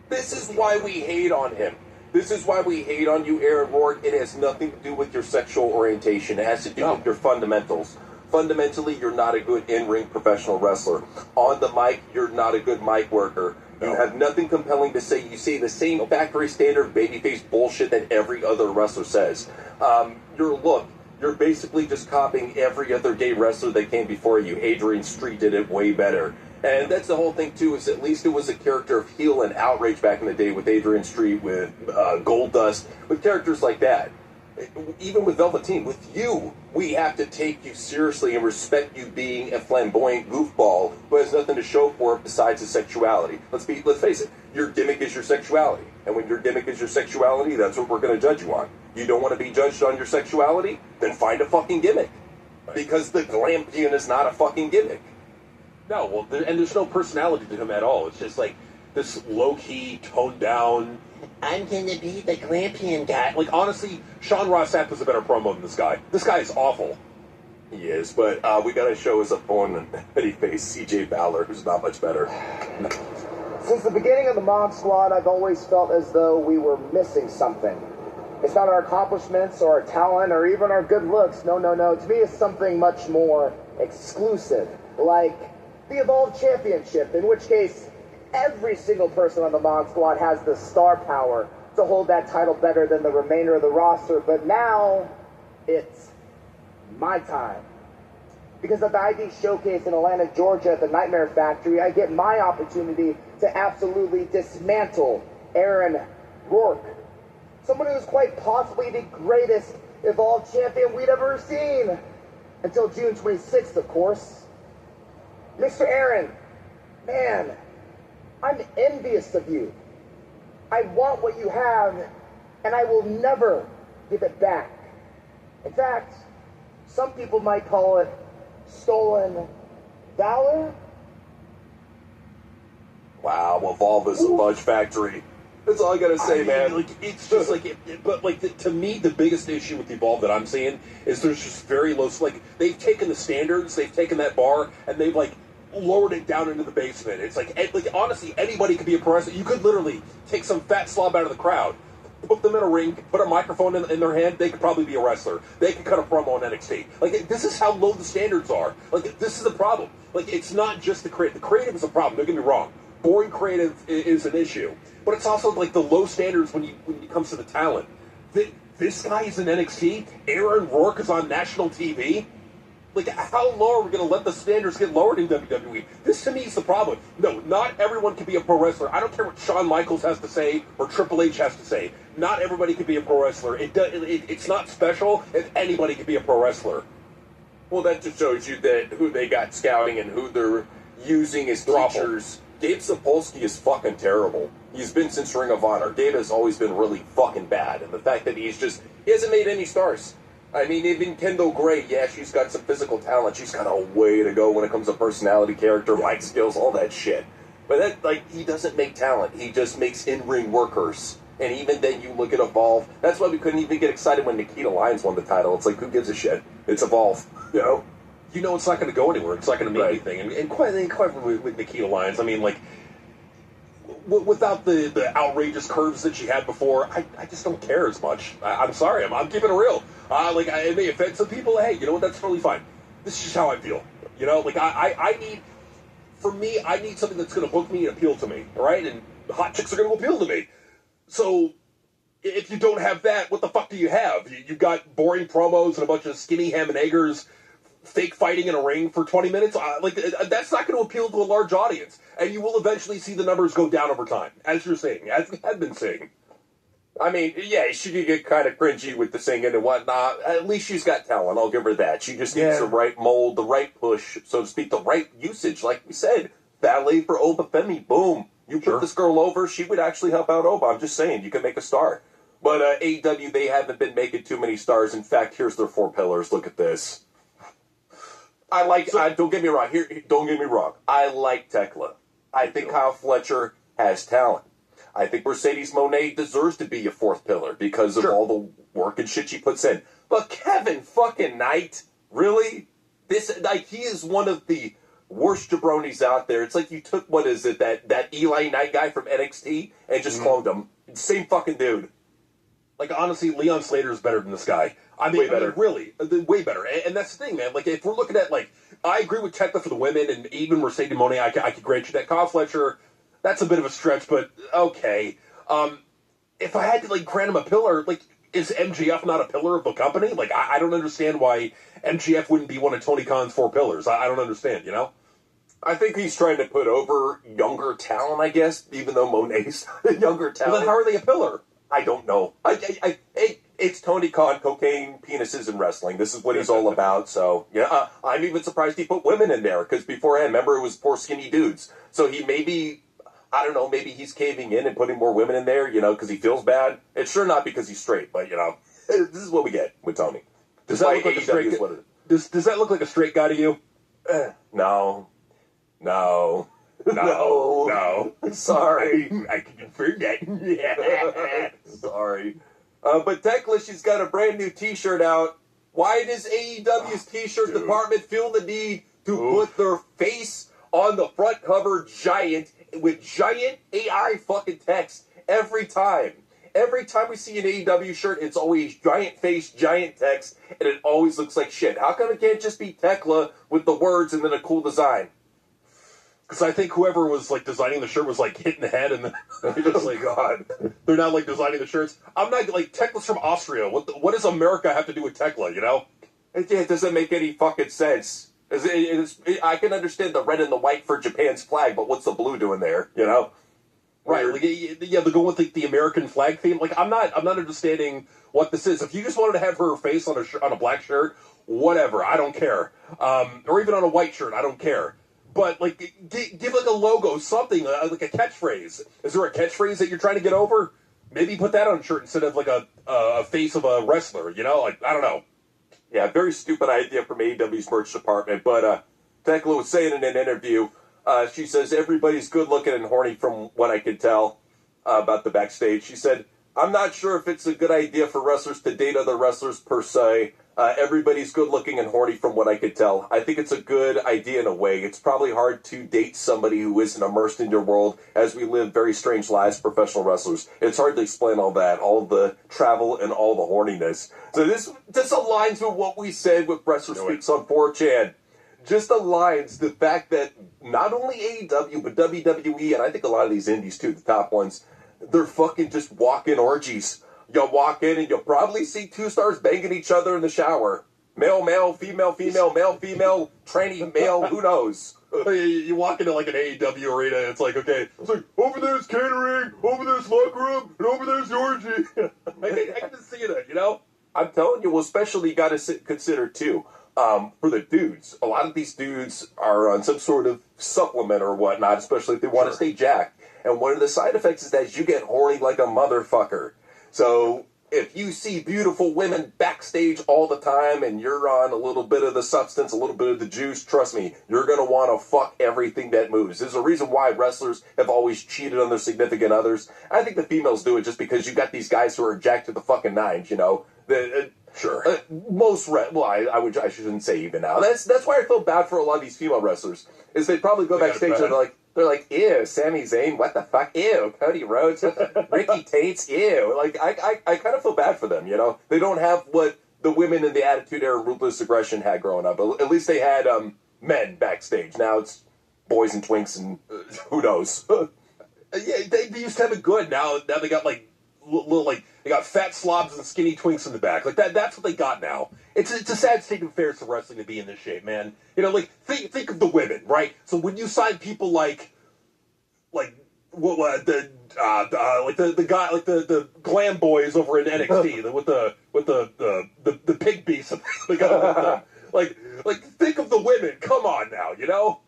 This is why we hate on him. This is why we hate on you, Aaron Rourke. It has nothing to do with your sexual orientation. It has to do with your fundamentals. Fundamentally, you're not a good in-ring professional wrestler. On the mic, you're not a good mic worker. You have nothing compelling to say. You say the same factory standard babyface bullshit that every other wrestler says. Your look, you're basically just copying every other gay wrestler that came before you. Adrian Street did it way better. And that's the whole thing, too, is at least it was a character of heel and outrage back in the day with Adrian Street, with Goldust, with characters like that. Even with Velveteen, with you, we have to take you seriously and respect you being a flamboyant goofball who has nothing to show for it besides his sexuality. Let's face it, your gimmick is your sexuality. And when your gimmick is your sexuality, that's what we're going to judge you on. You don't want to be judged on your sexuality? Then find a fucking gimmick. Because the Glampian is not a fucking gimmick. No, well, there's no personality to him at all. It's just this low-key, toned-down, I'm gonna be the Glampian guy. Honestly, Sean Ross Sapp is a better promo than this guy. This guy is awful. He is, but we gotta show his opponent that he faced CJ Ballard, who's not much better. Since the beginning of the Mod Squad, I've always felt as though we were missing something. It's not our accomplishments or our talent or even our good looks. No. To me, it's something much more exclusive, like the Evolve Championship, in which case every single person on the Mod Squad has the star power to hold that title better than the remainder of the roster, but now it's my time. Because at the ID Showcase in Atlanta, Georgia at the Nightmare Factory, I get my opportunity to absolutely dismantle Aaron Rourke. Someone who's quite possibly the greatest Evolve champion we'd ever seen. Until June 26th, of course. Mr. Aaron, man, I'm envious of you. I want what you have, and I will never give it back. In fact, some people might call it stolen valor. Wow, Evolve is a fudge factory. That's all I gotta say, man. Like, it's just like, but like, to me, the biggest issue with Evolve that I'm seeing is there's just very low. Like, they've taken the standards, they've taken that bar, and they've like lowered it down into the basement. It's like honestly, anybody could be a pro wrestler. You could literally take some fat slob out of the crowd, put them in a ring, put a microphone in their hand, they could probably be a wrestler. They could cut a promo on NXT. Like, this is how low the standards are. Like, this is the problem. Like, it's not just the creative. The creative is a problem, don't get me wrong. Boring creative is an issue. But it's also, like, the low standards when it comes to the talent. This guy is in NXT. Aaron Rourke is on national TV. Like, how low are we going to let the standards get lowered in WWE? This, to me, is the problem. No, not everyone can be a pro wrestler. I don't care what Shawn Michaels has to say or Triple H has to say. Not everybody can be a pro wrestler. It's not special if anybody can be a pro wrestler. Well, that just shows you that who they got scouting and who they're using as teachers. Gabe Sapolsky is fucking terrible. He's been since Ring of Honor. Gabe has always been really fucking bad. And the fact that he hasn't made any stars. I mean, even Kendall Gray, yeah, she's got some physical talent. She's got a way to go when it comes to personality, character, mic skills, all that shit. But that, like, he doesn't make talent. He just makes in-ring workers. And even then, you look at Evolve. That's why we couldn't even get excited when Nikita Lyons won the title. It's like, who gives a shit? It's Evolve, you know? You know it's not going to go anywhere. It's not going to mean anything. And quite with Nikita Lyons, I mean, like, without the outrageous curves that she had before, I just don't care as much. I'm sorry. I'm keeping it real. Like, it may offend some people. Hey, you know what? That's totally fine. This is just how I feel. You know, like, I need something that's going to hook me and appeal to me, all right? And hot chicks are going to appeal to me. So, if you don't have that, what the fuck do you have? You've got boring promos and a bunch of skinny ham and eggers fake fighting in a ring for 20 minutes. That's not going to appeal to a large audience. And you will eventually see the numbers go down over time, as you're saying, as we have been saying. I mean, yeah, she could get kind of cringy with the singing and whatnot. At least she's got talent. I'll give her that. She just needs the right mold, the right push, so to speak, the right usage. Like we said, ballet for Oba Femi. Boom. You put this girl over, she would actually help out Oba. I'm just saying, you can make a star. But AEW, they haven't been making too many stars. In fact, here's their 4 pillars. Look at this. Don't get me wrong. Don't get me wrong. I like Tekla. I think Kyle Fletcher has talent. I think Mercedes Moné deserves to be a 4th pillar because of all the work and shit she puts in. But Kevin fucking Knight, really? He is one of the worst jabronis out there. It's like you took, what is it, that Eli Knight guy from NXT and just cloned him. Same fucking dude. Like, honestly, Leon Slater is better than this guy. I mean, really, way better. And that's the thing, man. Like, if we're looking at, like, I agree with Tekla for the women, and even Mercedes Moné, I could grant you that. Kyle Fletcher, that's a bit of a stretch, but okay. If I had to, like, grant him a pillar, like, is MJF not a pillar of the company? Like, I don't understand why MJF wouldn't be one of Tony Khan's 4 pillars. I don't understand, you know? I think he's trying to put over younger talent, I guess, even though Moné's younger talent. Well, then how are they a pillar? I don't know. It's Tony Khan, cocaine, penises, and wrestling. This is what he's all about. So, yeah, I'm even surprised he put women in there, because beforehand, remember, it was poor skinny dudes. So he maybe, I don't know, maybe he's caving in and putting more women in there, you know, because he feels bad. It's sure not because he's straight, but, you know, this is what we get with Tony. Does that look like a straight guy? Does that look like a straight guy to you? No. Sorry. I can confirm that. Sorry. But Tekla, she's got a brand new t-shirt out. Why does AEW's t-shirt department feel the need to put their face on the front cover with giant AI fucking text every time? Every time we see an AEW shirt, it's always giant face, giant text, and it always looks like shit. How come it can't just be Tekla with the words and then a cool design? Because I think whoever was like designing the shirt was like hitting the head, and then they're just like, God, they're not like designing the shirts. I'm not like Tekla's from Austria. What does America have to do with Tekla? You know, It doesn't make any fucking sense. I can understand the red and the white for Japan's flag, but what's the blue doing there? You know, right? Like, yeah, they're going with the American flag theme. Like, I'm not understanding what this is. If you just wanted to have her face on a black shirt, whatever, I don't care. Or even on a white shirt, I don't care. But like, give like a logo, something like a catchphrase. Is there a catchphrase that you're trying to get over? Maybe put that on a shirt instead of like a face of a wrestler. You know, like I don't know. Yeah, very stupid idea from AEW's merch department. But Tekla was saying in an interview, she says everybody's good looking and horny from what I could tell about the backstage. She said, I'm not sure if it's a good idea for wrestlers to date other wrestlers per se. Everybody's good looking and horny from what I could tell. I think it's a good idea in a way. It's probably hard to date somebody who isn't immersed in your world, as we live very strange lives, professional wrestlers. It's hard to explain all that, all the travel and all the horniness. So this aligns with what we said with Wrestler Speaks on 4chan. Just aligns the fact that not only AEW, but WWE, and I think a lot of these indies too, the top ones, they're fucking just walk-in orgies. You'll walk in and you'll probably see two stars banging each other in the shower. Male, male, female, female, male, female, tranny, male, who knows? You walk into like an AEW arena and it's like, okay, it's like, over there's catering, over there's locker room, and over there's the orgy. I can just see that, you know? I'm telling you, well, especially you got to consider too, for the dudes. A lot of these dudes are on some sort of supplement or whatnot, especially if they want to stay jacked. And one of the side effects is that you get horny like a motherfucker. So if you see beautiful women backstage all the time and you're on a little bit of the substance, a little bit of the juice, trust me, you're going to want to fuck everything that moves. There's a reason why wrestlers have always cheated on their significant others. I think the females do it just because you got these guys who are jacked to the fucking nines, you know. I shouldn't say even now. That's why I feel bad for a lot of these female wrestlers. Is they probably go backstage and they're like, ew, Sami Zayn, what the fuck? Ew, Cody Rhodes, Ricky Tates, ew. Like, I kind of feel bad for them, you know? They don't have what the women in the Attitude Era Ruthless Aggression had growing up. At least they had men backstage. Now it's boys and twinks and who knows. Yeah, they used to have it good. Now they got like little like they got fat slobs and skinny twinks in the back. Like that's what they got now. It's a sad state of affairs for wrestling to be in this shape, man. You know, like think of the women, right? So when you sign people like the guy like the glam boys over in NXT with the pig beasts, like think of the women. Come on now, you know.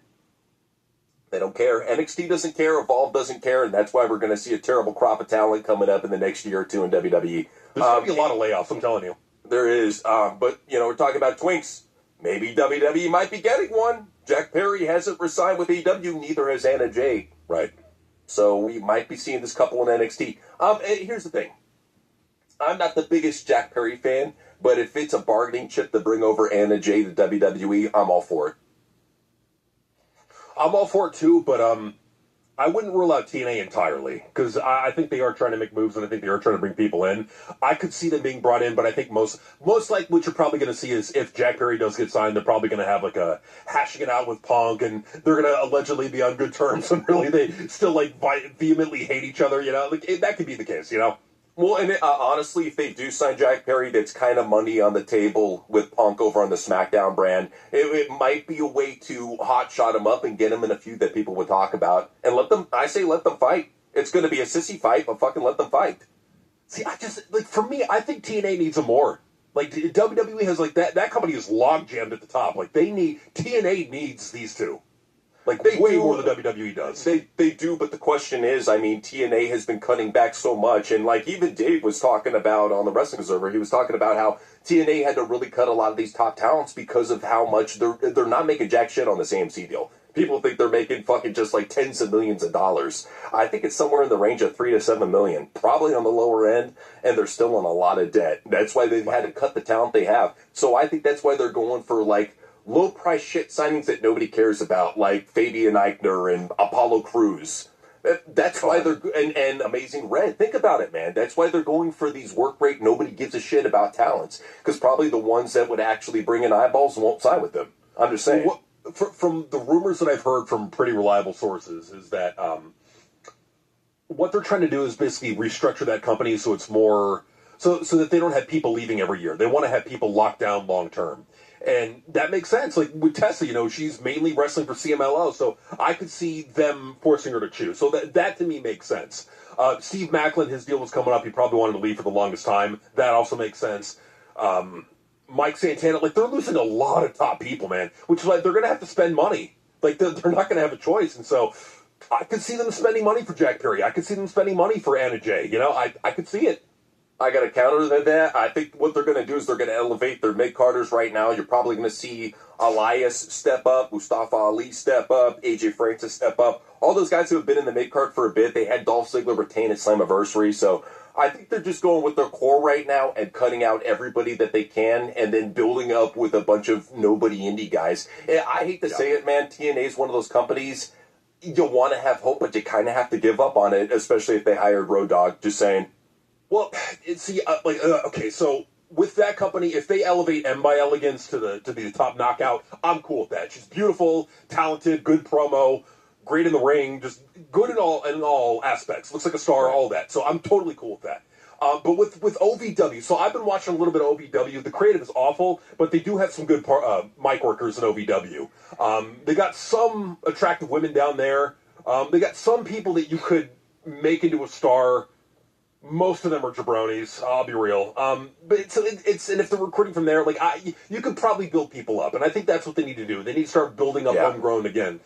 They don't care. NXT doesn't care. Evolve doesn't care, and that's why we're going to see a terrible crop of talent coming up in the next year or two in WWE. There's going to be a lot of layoffs, I'm telling you. There is, but, you know, we're talking about twinks. Maybe WWE might be getting one. Jack Perry hasn't resigned with AEW, neither has Anna Jay. Right. So we might be seeing this couple in NXT. Here's the thing. I'm not the biggest Jack Perry fan, but if it's a bargaining chip to bring over Anna Jay to WWE, I'm all for it. I'm all for it too, but I wouldn't rule out TNA entirely because I think they are trying to make moves and I think they are trying to bring people in. I could see them being brought in, but I think most like what you're probably going to see is if Jack Perry does get signed, they're probably going to have like a hashing it out with Punk, and they're going to allegedly be on good terms, and really they still like vehemently hate each other. You know, like that could be the case. You know. Well, and honestly, if they do sign Jack Perry, that's kind of money on the table with Punk over on the SmackDown brand. It might be a way to hotshot him up and get him in a feud that people would talk about. And let them fight. It's going to be a sissy fight, but fucking let them fight. See, for me, I think TNA needs them more. Like, WWE has, like, that company is log jammed at the top. Like, TNA needs these two. Like, way more than WWE does. They do, but the question is, I mean, TNA has been cutting back so much, and like even Dave was talking about on the Wrestling Observer, he was talking about how TNA had to really cut a lot of these top talents because of how much they're not making jack shit on this AMC deal. People think they're making fucking just like tens of millions of dollars. I think it's somewhere in the range of $3 to $7 million, probably on the lower end, and they're still in a lot of debt. That's why they've had to cut the talent they have. So I think that's why they're going for like low-price shit signings that nobody cares about, like Fabian Eichner and Apollo Crews. That's why they're... And Amazing Red. Think about it, man. That's why they're going for these work rate, nobody gives a shit about talents. Because probably the ones that would actually bring in eyeballs won't sign with them. I'm just saying. from the rumors that I've heard from pretty reliable sources is that what they're trying to do is basically restructure that company so it's more so that they don't have people leaving every year. They want to have people locked down long term. And that makes sense. Like with Tessa, she's mainly wrestling for CMLL, so I could see them forcing her to choose. So that to me makes sense. Steve Macklin, his deal was coming up. He probably wanted to leave for the longest time. That also makes sense. Mike Santana, like they're losing a lot of top people, man. Which is like they're going to have to spend money. Like they're not going to have a choice, and so I could see them spending money for Jack Perry. I could see them spending money for Anna Jay. I could see it. I got to counter that. I think what they're going to do is they're going to elevate their mid-carders right now. You're probably going to see Elias step up, Mustafa Ali step up, AJ Francis step up. All those guys who have been in the mid-card for a bit, they had Dolph Ziggler retain at Slammiversary. So I think they're just going with their core right now and cutting out everybody that they can and then building up with a bunch of nobody indie guys. I hate to say it, man. TNA is one of those companies you want to have hope, but you kind of have to give up on it, especially if they hired Road Dogg. Just saying. Well, okay, so with that company, if they elevate M by Elegance to be the top knockout, I'm cool with that. She's beautiful, talented, good promo, great in the ring, just good in all aspects. Looks like a star, all that. So I'm totally cool with that. But with OVW, so I've been watching a little bit of OVW. The creative is awful, but they do have some good mic workers in OVW. They got some attractive women down there. They got some people that you could make into a star. Most of them are jabronis. I'll be real. But it's and if they're recruiting from there, like you could probably build people up, and I think that's what they need to do. They need to start building up homegrown again.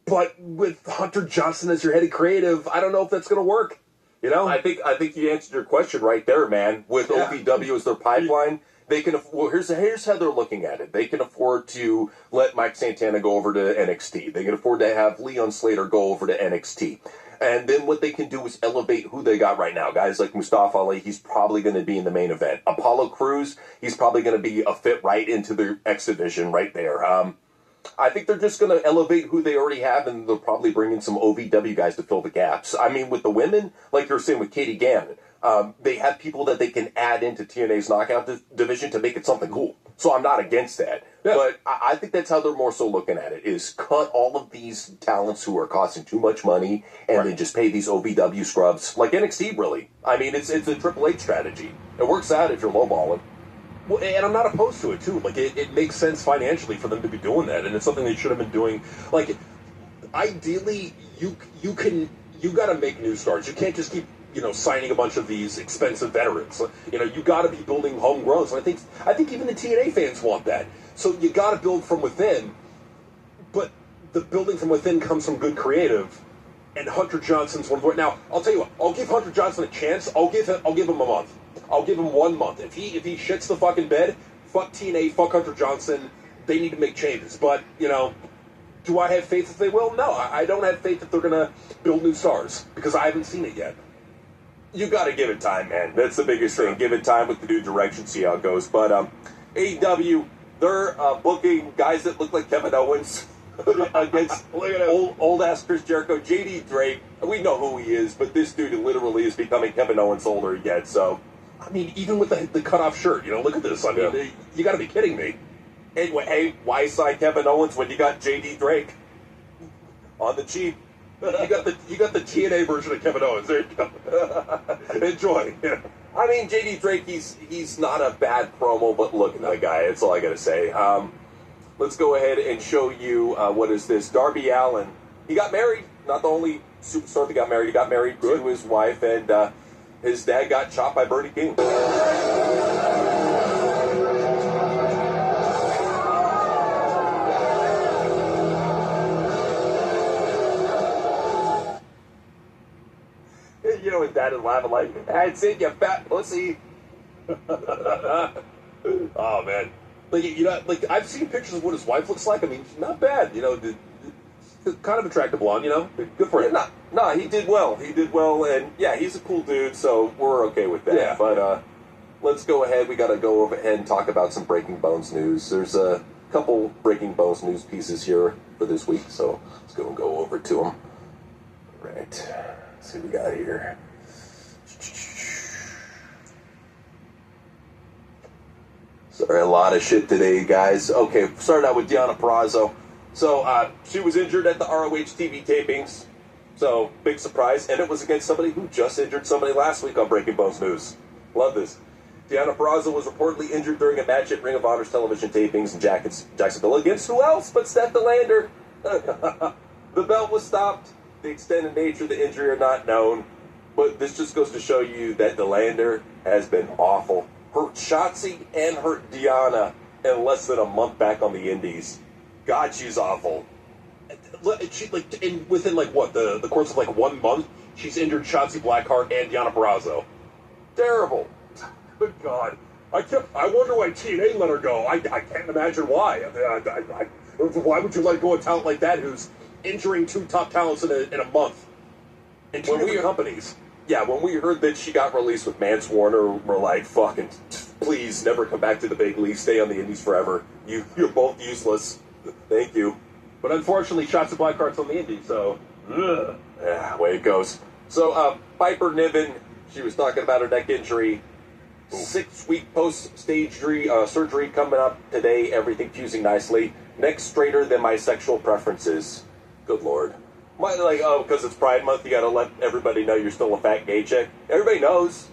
But with Hunter Johnson as your head of creative, I don't know if that's going to work. I think you answered your question right there, man. With OVW as their pipeline, they can. Well, here's how they're looking at it. They can afford to let Mike Santana go over to NXT. They can afford to have Leon Slater go over to NXT. And then what they can do is elevate who they got right now. Guys like Mustafa Ali, he's probably going to be in the main event. Apollo Crews, he's probably going to be a fit right into the X Division right there. I think they're just going to elevate who they already have, and they'll probably bring in some OVW guys to fill the gaps. I mean, with the women, like you're saying with Katie Gannon, they have people that they can add into TNA's knockout division to make it something cool. So I'm not against that. Yeah. But I think that's how they're more so looking at it, is cut all of these talents who are costing too much money and then just pay these OVW scrubs. Like NXT, really. I mean, it's a Triple H strategy. It works out if you're lowballing. Well, and I'm not opposed to it, too. Like, it makes sense financially for them to be doing that, and it's something they should have been doing. Like, ideally, you got to make new stars. You can't just keep signing a bunch of these expensive veterans. You got to be building homegrown. So I think even the TNA fans want that. So you got to build from within, but the building from within comes from good creative. And Hunter Johnson's one of them. Now, I'll tell you what. I'll give Hunter Johnson a chance. I'll give him a month. I'll give him 1 month. If he shits the fucking bed, fuck TNA, fuck Hunter Johnson. They need to make changes. But do I have faith that they will? No, I don't have faith that they're gonna build new stars because I haven't seen it yet. You got to give it time, man. That's the biggest thing. Give it time with the new direction, see how it goes. But AEW, they're booking guys that look like Kevin Owens against old ass Chris Jericho. JD Drake, we know who he is, but this dude literally is becoming Kevin Owens older yet. So, I mean, even with the cutoff shirt, look at this. I mean, you got to be kidding me. Anyway, hey, why sign Kevin Owens when you got JD Drake on the cheap? You got the TNA version of Kevin Owens. There you go. Enjoy. I mean, JD Drake, he's not a bad promo, but look at that guy. That's all I got to say. Let's go ahead and show you, what is this? Darby Allin. He got married. Not the only superstar that got married. He got married to his wife, and his dad got chopped by Bernie King. And dad is laughing like, that's it, you fat pussy. Oh, man. Like, I've seen pictures of what his wife looks like. I mean, not bad. Kind of attractive blonde, Good for him. No, he did well. He did well, and yeah, he's a cool dude, so we're okay with that. Yeah. But let's go ahead. We got to go over ahead and talk about some Breaking Bones news. There's a couple Breaking Bones news pieces here for this week, so let's go over to them. All right. Let's see what we got here. Sorry, a lot of shit today, guys. Okay, started out with Deonna Purrazzo. So, she was injured at the ROH TV tapings. So, big surprise. And it was against somebody who just injured somebody last week on Breaking Bones News. Love this. Deonna Purrazzo was reportedly injured during a match at Ring of Honor's television tapings in Jacksonville against who else but Steph DeLander. The belt was stopped. The extended nature of the injury are not known. But this just goes to show you that DeLander has been awful. Hurt Shotzi and hurt Deonna in less than a month back on the indies. God, she's awful. She, within the course of 1 month, she's injured Shotzi Blackheart and Deonna Purrazzo. Terrible. Good God. I wonder why TNA let her go. I can't imagine why. Why would you let go of talent like that who's injuring 2 top talents in a month? In 2 different companies. Yeah, when we heard that she got released with Mance Warner, we're like, fucking, please never come back to the big league. Stay on the indies forever. You're both useless. Thank you. But unfortunately, Shotzi Blackheart's on the indies, so... Ugh. Yeah, way it goes. So, Piper Niven, she was talking about her neck injury. 6-week post-stage surgery coming up today. Everything fusing nicely. Neck straighter than my sexual preferences. Good Lord. Because it's Pride Month, you gotta let everybody know you're still a fat gay chick. Everybody knows.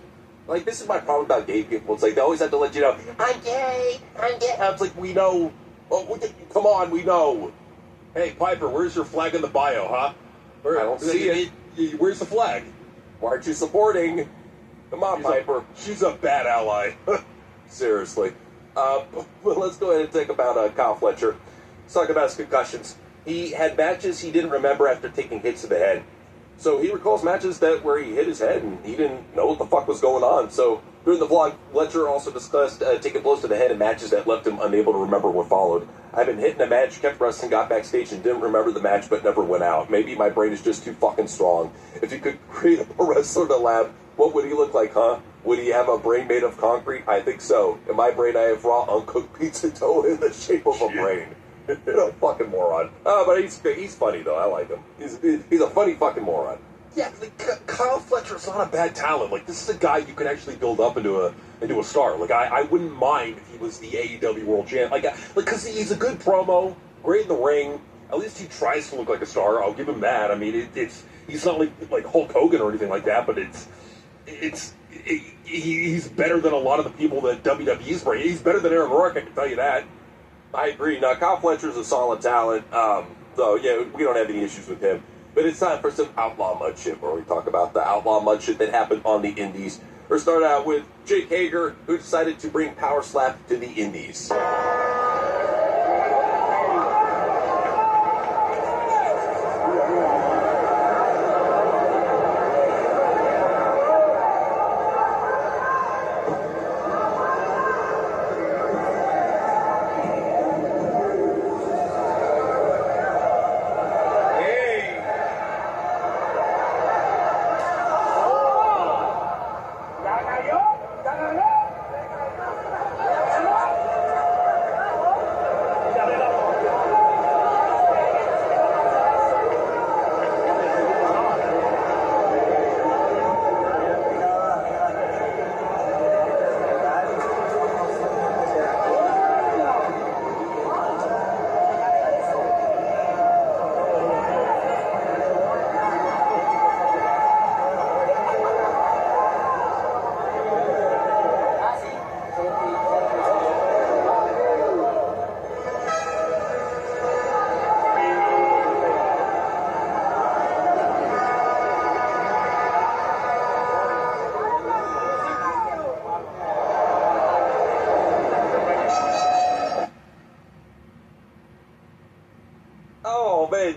This is my problem about gay people. It's they always have to let you know, I'm gay. It's we know. Oh, come on, we know. Hey, Piper, where's your flag in the bio, huh? I don't see it. Where's the flag? Why aren't you supporting? Come on, Piper. She's a bad ally. Seriously. Let's go ahead and think about Kyle Fletcher. Let's talk about his concussions. He had matches he didn't remember after taking hits to the head. So he recalls matches where he hit his head and he didn't know what the fuck was going on. So during the vlog, Fletcher also discussed taking blows to the head in matches that left him unable to remember what followed. I've been hit in a match, kept wrestling, got backstage, and didn't remember the match, but never went out. Maybe my brain is just too fucking strong. If you could create a pro wrestler in a lab, what would he look like, huh? Would he have a brain made of concrete? I think so. In my brain, I have raw, uncooked pizza dough in the shape of a brain. You're a fucking moron. But he's funny, though. I like him. He's a funny fucking moron. Yeah, Kyle Fletcher's not a bad talent. This is a guy you can actually build up into a star. I wouldn't mind if he was the AEW World Champ. Because he's a good promo, great in the ring. At least he tries to look like a star. I'll give him that. I mean, he's not like Hulk Hogan or anything like that, but he's better than a lot of the people that WWE's bringing. He's better than Aaron Rourke, I can tell you that. I agree. Now, Kyle Fletcher's a solid talent, so yeah, we don't have any issues with him. But it's time for some outlaw mud shit, where we talk about the outlaw mud shit that happened on the indies. We're start out with Jake Hager, who decided to bring Power Slap to the indies.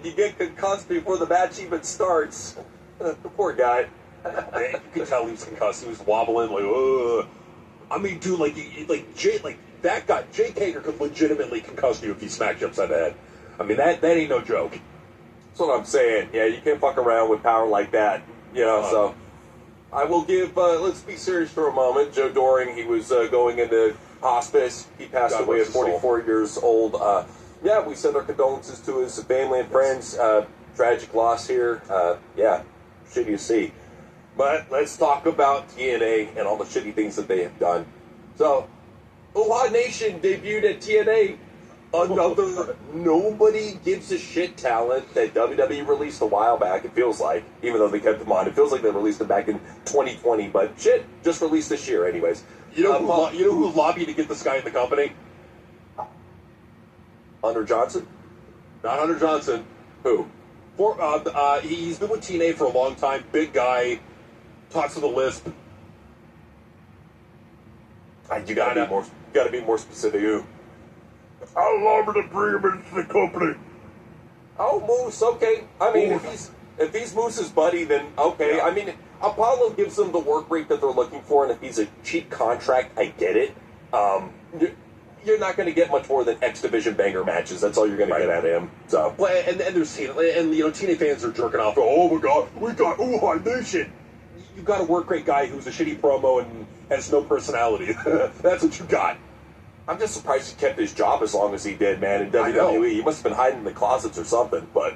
You get concussed before the match even starts. The poor guy. Man, you could tell he was concussed. He was wobbling, ugh. I mean, dude, that guy, Jake Hager could legitimately concuss you if he smacked you upside the head. I mean, that ain't no joke. That's what I'm saying. Yeah, you can't fuck around with power like that. So I will give, let's be serious for a moment. Joe Doring, he was going into hospice. He passed away at 44 years old. Yeah, we send our condolences to his family and friends. Tragic loss here. Yeah, shitty to see. But let's talk about TNA and all the shitty things that they have done. So, Uha Nation debuted at TNA. Another nobody gives a shit talent that WWE released a while back, it feels like. Even though they kept them on. It feels like they released them back in 2020, but shit, just released this year anyways. You know who lobbied to get this guy in the company? Hunter Johnson? Not Hunter Johnson. Who? He's been with TNA for a long time. Big guy. Talks with a lisp. You gotta be more specific. Who? I'll love to bring him into the company. Oh, Moose, okay. I mean, if he's Moose's buddy, then okay. Yeah. I mean, Apollo gives them the work rate that they're looking for, and if he's a cheap contract, I get it. You're not going to get much more than X Division banger matches. That's all you're going to get out of him. So, well, and there's TNA, and TNA fans are jerking off. Oh my God, we got Uha Nation. You got a work rate guy who's a shitty promo and has no personality. That's what you got. I'm just surprised he kept his job as long as he did, man, in WWE. He must have been hiding in the closets or something. But,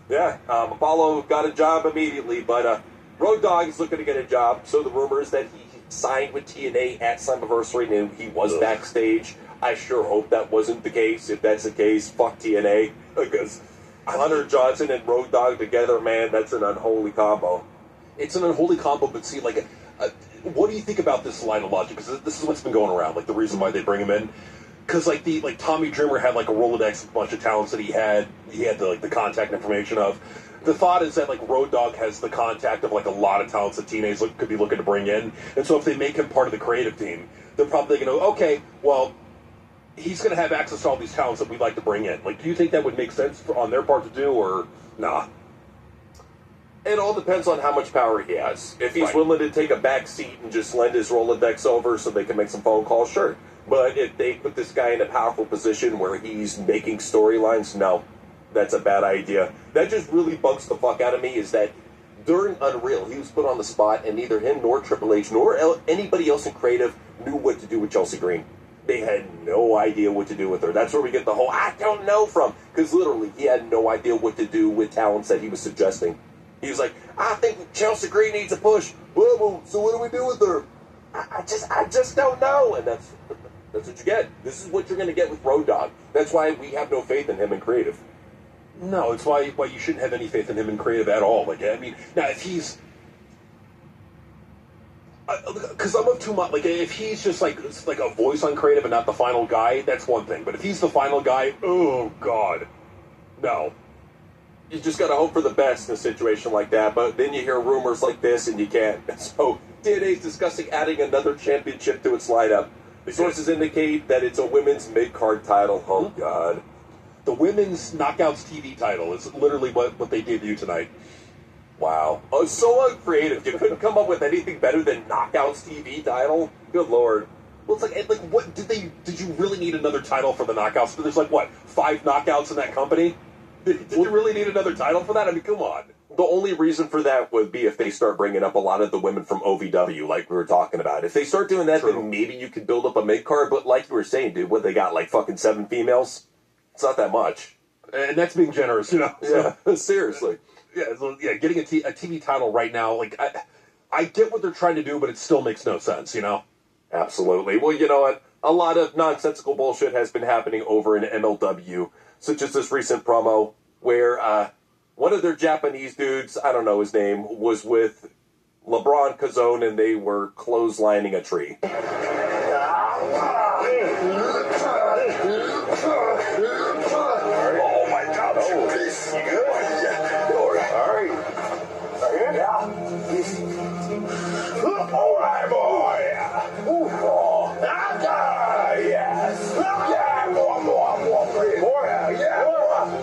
yeah, Apollo got a job immediately. But Road Dogg is looking to get a job. So the rumors that he signed with TNA at Slammiversary and he was backstage. I sure hope that wasn't the case. If that's the case, fuck TNA. Because Hunter Johnson and Road Dogg together, man, that's an unholy combo. It's an unholy combo, but see, like... what do you think about this line of logic? Because this is what's been going around, like the reason why they bring him in. Because like Tommy Dreamer had like a Rolodex of a bunch of talents that he had the contact information of. The thought is that like Road Dogg has the contact of like a lot of talents that teenagers could be looking to bring in, and so if they make him part of the creative team, they're probably going to okay, well, he's going to have access to all these talents that we'd like to bring in. Like, do you think that would make sense on their part to do, or nah? It all depends on how much power he has. If he's willing to take a back seat and just lend his Rolodex over so they can make some phone calls, sure. But if they put this guy in a powerful position where he's making storylines, no, that's a bad idea. That just really bugs the fuck out of me is that during Unreal, he was put on the spot and neither him nor Triple H nor anybody else in creative knew what to do with Chelsea Green. They had no idea what to do with her. That's where we get the whole I don't know from. Because literally, he had no idea what to do with talents that he was suggesting. He was like, I think Chelsea Green needs a push. Well, so what do we do with her? I just don't know. And that's what you get. This is what you're going to get with Road Dogg. That's why we have no faith in him in creative. No, it's why you shouldn't have any faith in him in creative at all. Like, I mean, now if he's... Because I'm of too much. Like, if he's just like a voice on creative and not the final guy, that's one thing. But if he's the final guy, oh, God. No. You just got to hope for the best in a situation like that, but then you hear rumors like this and you can't. So TNA is discussing adding another championship to its lineup. The sources indicate that it's a women's mid-card title. Oh, God. The women's Knockouts TV title is literally what they debuted tonight. Wow. Oh, so uncreative. You couldn't come up with anything better than Knockouts TV title? Good Lord. Well, it's like what did you really need another title for the Knockouts? There's like, what, 5 Knockouts in that company? Did you really need another title for that? I mean, come on. The only reason for that would be if they start bringing up a lot of the women from OVW, like we were talking about. If they start doing that, then maybe you could build up a mid-card. But like you were saying, dude, what, they got, like, fucking 7 females? It's not that much. And that's being generous, you know? So, yeah, seriously. Yeah, getting a TV title right now, like, I get what they're trying to do, but it still makes no sense, you know? Absolutely. Well, you know what? A lot of nonsensical bullshit has been happening over in MLW, such as this recent promo where one of their Japanese dudes, I don't know his name, was with LeBron Cazone and they were clotheslining a tree. Oh my God! Oh, this you good? Yeah. All right. All right, boy. Yes. Yeah, more, please. More, yeah.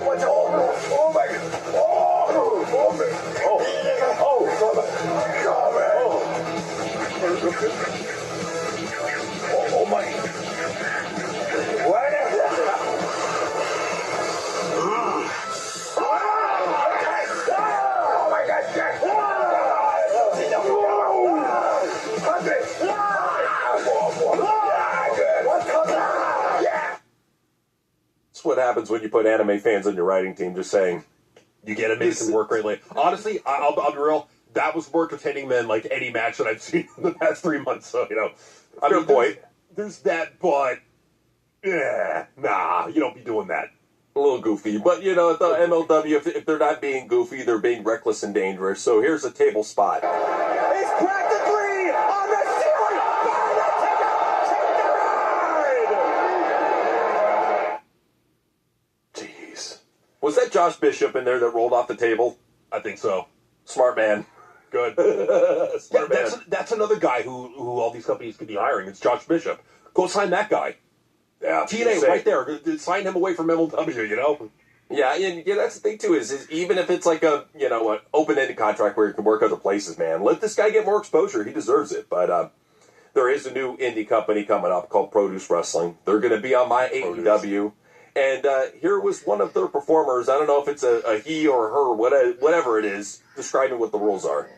What's oh my God. Oh my. What is that? Oh my God. That's what happens when you put anime fans on your writing team, just saying. You get amazing work rate late. Honestly, I'll be real. That was more entertaining than like any match that I've seen in the past 3 months. So, you know, Fair point. there's that, but nah, you don't be doing that. A little goofy, but the MLW, if they're not being goofy, they're being reckless and dangerous. So here's a table spot. It's practically on the ceiling. Jeez. Was that Josh Bishop in there that rolled off the table? I think so. Smart man. Good. Smart man. That's another guy who all these companies could be hiring. It's Josh Bishop. Go sign that guy. Yeah, TNA right there. Sign him away from MLW, Yeah, and that's the thing too is even if it's like an open-ended contract where you can work other places, man, let this guy get more exposure. He deserves it. But there is a new indie company coming up called Produce Wrestling. They're going to be on my AEW, and here was one of their performers. I don't know if it's a he or her, whatever it is, describing what the rules are.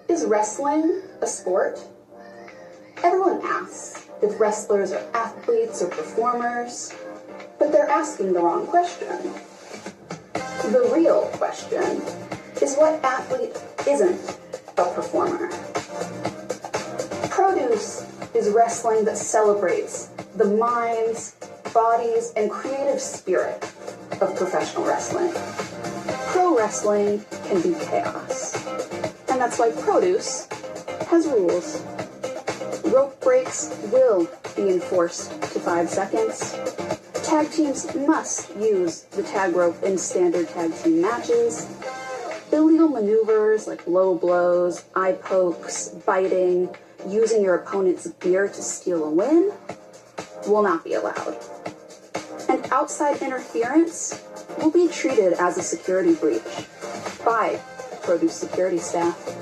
Is wrestling a sport? Everyone asks if wrestlers are athletes or performers, but they're asking the wrong question. The real question is what athlete isn't a performer? Produce is wrestling that celebrates the minds, bodies, and creative spirit of professional wrestling. Pro wrestling can be chaos, and that's why Produce has rules. Rope breaks will be enforced to 5 seconds. Tag teams must use the tag rope in standard tag team matches. Illegal maneuvers like low blows, eye pokes, biting, using your opponent's gear to steal a win will not be allowed. And outside interference will be treated as a security breach by Produce security staff.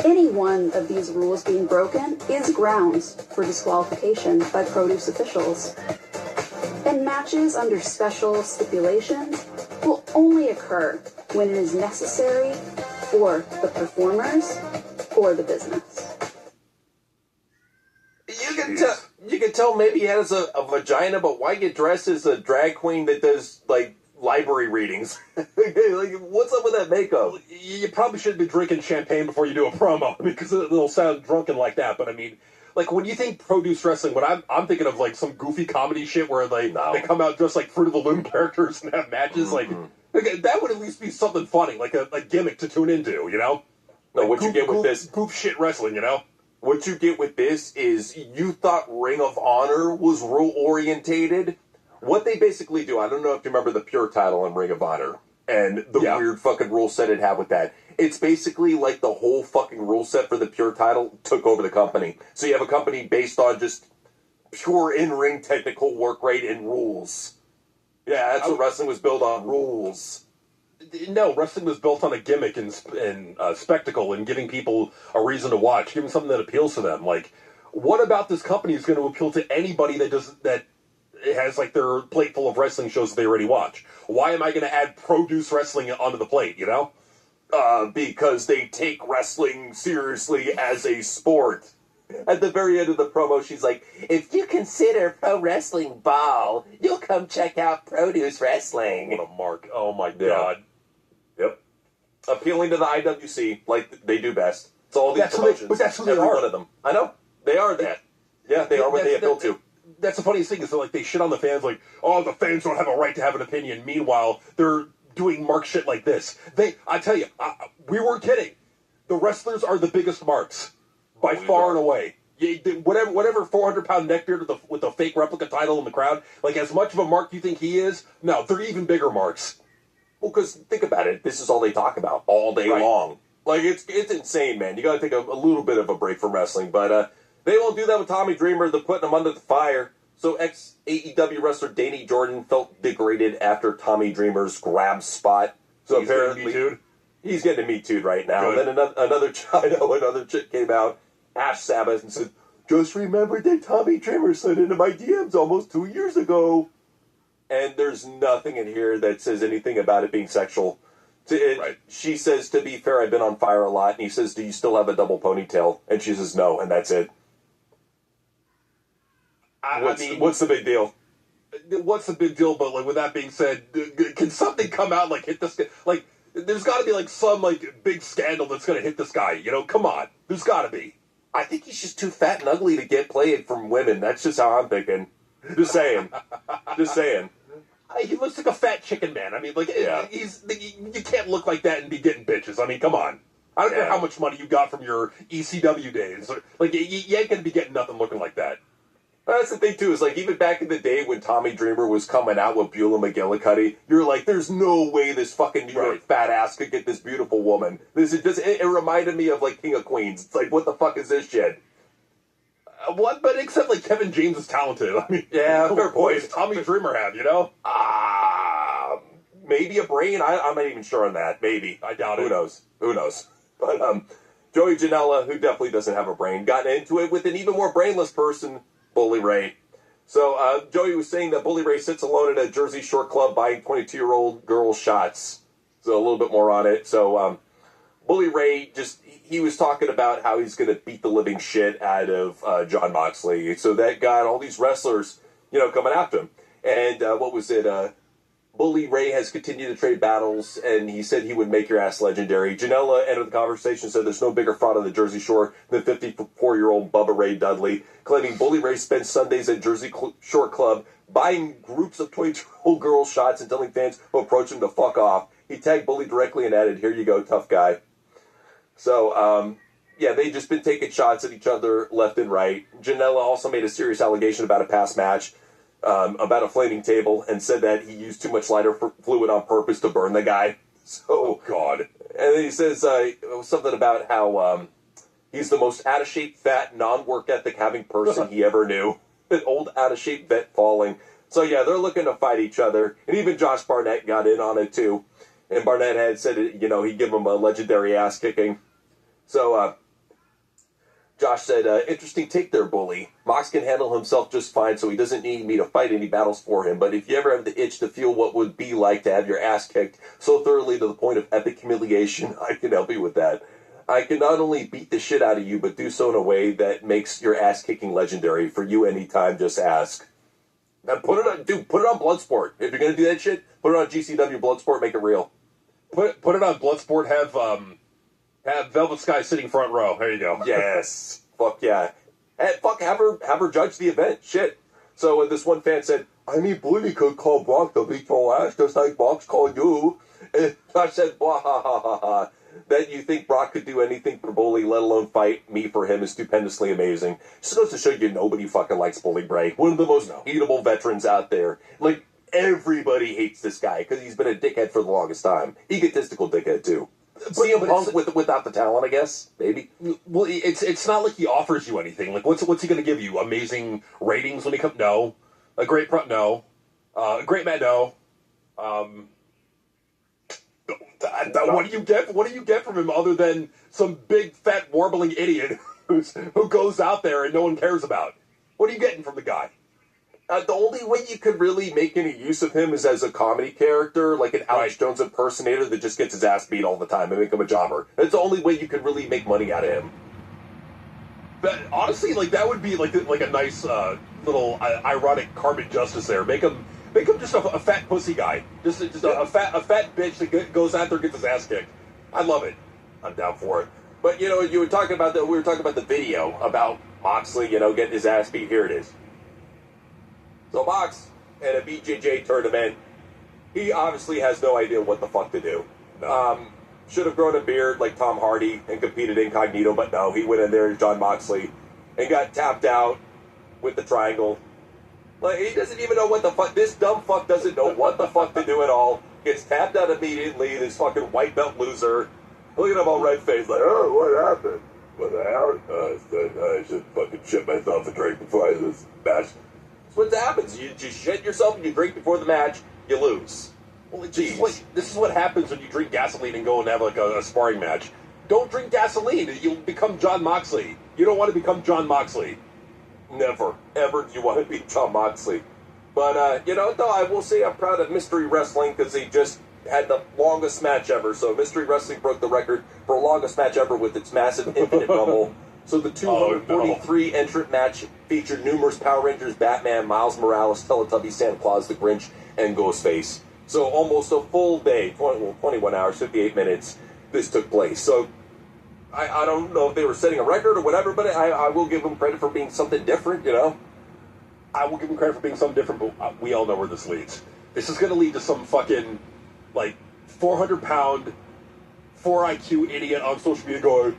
Any one of these rules being broken is grounds for disqualification by Produce officials. And matches under special stipulations will only occur when it is necessary for the performers or the business. You can tell maybe he has a vagina, but why get dressed as a drag queen that does, library readings? What's up with that makeup? You probably shouldn't be drinking champagne before you do a promo, because it'll sound drunken like that, but I mean, when you think Produce Wrestling, what I'm thinking of, some goofy comedy shit where they come out dressed like Fruit of the Loom characters and have matches, that would at least be something funny, like a gimmick to tune into, No, what you get with this... Goof shit wrestling, What you get with this is you thought Ring of Honor was rule-orientated. What they basically do, I don't know if you remember the Pure title in Ring of Honor and the weird fucking rule set it had with that. It's basically like the whole fucking rule set for the Pure title took over the company. So you have a company based on just pure in-ring technical work rate and rules. Yeah, that's what wrestling was built on, rules. No, wrestling was built on a gimmick and spectacle and giving people a reason to watch, giving something that appeals to them. What about this company is going to appeal to anybody that has their plate full of wrestling shows that they already watch? Why am I going to add Produce Wrestling onto the plate, Because they take wrestling seriously as a sport. At the very end of the promo, she's like, if you consider pro wrestling ball, you'll come check out Produce Wrestling. What a mark. Oh, my God. Yep. Appealing to the IWC like they do best. It's all these promotions. But that's who they every are. one of them. I know. They are that. Yeah, they are what they appeal to. That's the funniest thing is they shit on the fans the fans don't have a right to have an opinion. Meanwhile, they're doing mark shit like this. I tell you, we weren't kidding. The wrestlers are the biggest marks by far and away. Whatever 400-pound neckbeard with the fake replica title in the crowd, as much of a mark you think he is, no, they're even bigger marks. Well, because think about it, this is all they talk about all day long. It's insane, man. You got to take a little bit of a break from wrestling, but they won't do that with Tommy Dreamer. They're putting him under the fire. So ex-AEW wrestler Danny Jordan felt degraded after Tommy Dreamer's grab spot. So he's apparently he's getting Me Too'd right now. Good. And then another chick came out, Ash Sabbath, and said, just remember that Tommy Dreamer slid into my DMs almost 2 years ago. And there's nothing in here that says anything about it being sexual. She says, to be fair, I've been on fire a lot. And he says, do you still have a double ponytail? And she says, no, and that's it. What's the big deal? What's the big deal? But with that being said, can something come out hit this guy? There's got to be some big scandal that's going to hit this guy. Come on, there's got to be. I think he's just too fat and ugly to get played from women. That's just how I'm thinking. Just saying. Just saying. He looks like a fat chicken man. I mean, like, you can't look like that and be getting bitches. I mean, come on. I don't care how much money you got from your ECW days. Like, you ain't gonna be getting nothing looking like that. That's the thing, too, is like, even back in the day when Tommy Dreamer was coming out with Beulah McGillicuddy, you're like, there's no way this fucking New York fat ass could get this beautiful woman. This is just, it reminded me of, like, King of Queens. It's like, what the fuck is this shit? What? But except, like, Kevin James is talented. I mean, yeah, fair what point. does Tommy Dreamer have, you know? Maybe a brain? I'm not even sure on that. Maybe. I doubt it. Who knows? Who knows? But, Joey Janela, who definitely doesn't have a brain, got into it with an even more brainless person, Bully Ray. So, Joey was saying that Bully Ray sits alone at a Jersey Shore club buying 22-year-old girls shots. So, a little bit more on it. So, Bully Ray he was talking about how he's going to beat the living shit out of Jon Moxley. So, that got all these wrestlers, coming after him. And, what was it? Bully Ray has continued to trade battles, and he said he would make your ass legendary. Janela entered the conversation, said there's no bigger fraud on the Jersey Shore than 54-year-old Bubba Ray Dudley, claiming Bully Ray spends Sundays at Jersey Shore Club buying groups of 22-year-old girls shots and telling fans who approach him to fuck off. He tagged Bully directly and added, "Here you go, tough guy." So, they've just been taking shots at each other left and right. Janela also made a serious allegation about a past match. About a flaming table, and said that he used too much lighter fluid on purpose to burn the guy. So, God. And then he says something about how he's the most out-of-shape, fat, non-work ethic having person he ever knew. An old, out-of-shape vet falling. So, they're looking to fight each other. And even Josh Barnett got in on it, too. And Barnett had said, he'd give him a legendary ass-kicking. So, Josh said, interesting take there, Bully. Mox can handle himself just fine, so he doesn't need me to fight any battles for him. But if you ever have the itch to feel what would be like to have your ass kicked so thoroughly to the point of epic humiliation, I can help you with that. I can not only beat the shit out of you, but do so in a way that makes your ass kicking legendary. For you anytime, just ask. Now put it on Bloodsport. If you're going to do that shit, put it on GCW Bloodsport, make it real. Put it on Bloodsport, have Velvet Sky sitting front row. There you go. Yes. Fuck yeah. And have her judge the event. Shit. So this one fan said, I mean, Bully could call Brock the big tall ass just like Brock's called you. And I said, blah, ha, ha, ha, ha. That you think Brock could do anything for Bully, let alone fight me for him, is stupendously amazing. Just goes to show you nobody fucking likes Bully Ray. One of the most hateable veterans out there. Like, everybody hates this guy because he's been a dickhead for the longest time. Egotistical dickhead, too. CM Punk without the talent, I guess, maybe. Well, it's not like he offers you anything. Like, what's he going to give you? Amazing ratings when he comes? No. A great no. A great match? No. What do you get? What do you get from him other than some big fat warbling idiot who goes out there and no one cares about? What are you getting from the guy? The only way you could really make any use of him is as a comedy character, like an Alex Jones impersonator that just gets his ass beat all the time and make him a jobber. That's the only way you could really make money out of him. But honestly, like that would be like a nice little ironic Carmen Justice there. Make him just a fat pussy guy, just a fat bitch that goes out there and gets his ass kicked. I love it. I'm down for it. But we were talking about the video about Moxley, getting his ass beat. Here it is. So Mox, at a BJJ tournament, he obviously has no idea what the fuck to do. No. Should have grown a beard like Tom Hardy and competed incognito, but no, he went in there as Jon Moxley and got tapped out with the triangle. Like, he doesn't even know what the fuck, this dumb fuck doesn't know what the fuck to do at all. Gets tapped out immediately, this fucking white belt loser. Look at him all red-faced, like, oh, what happened? What the hell? I should fucking shit myself a drink before this match. What happens? You just shit yourself and you drink before the match, you lose. Well, this is what happens when you drink gasoline and go and have like a sparring match. Don't drink gasoline. You'll become Jon Moxley. You don't want to become Jon Moxley. Never, ever do you want to be Jon Moxley. But, though, I will say I'm proud of Mystery Wrestling because they just had the longest match ever. So Mystery Wrestling broke the record for longest match ever with its massive Infinite Rumble. So the 243 entrant match featured numerous Power Rangers, Batman, Miles Morales, Teletubbies, Santa Claus, the Grinch, and Ghostface. So almost a full day, 21 hours, 58 minutes, this took place. So I don't know if they were setting a record or whatever, but I will give them credit for being something different, you know? I will give him credit for being something different, but we all know where this leads. This is going to lead to some fucking, like, 400-pound, 4 IQ idiot on social media going,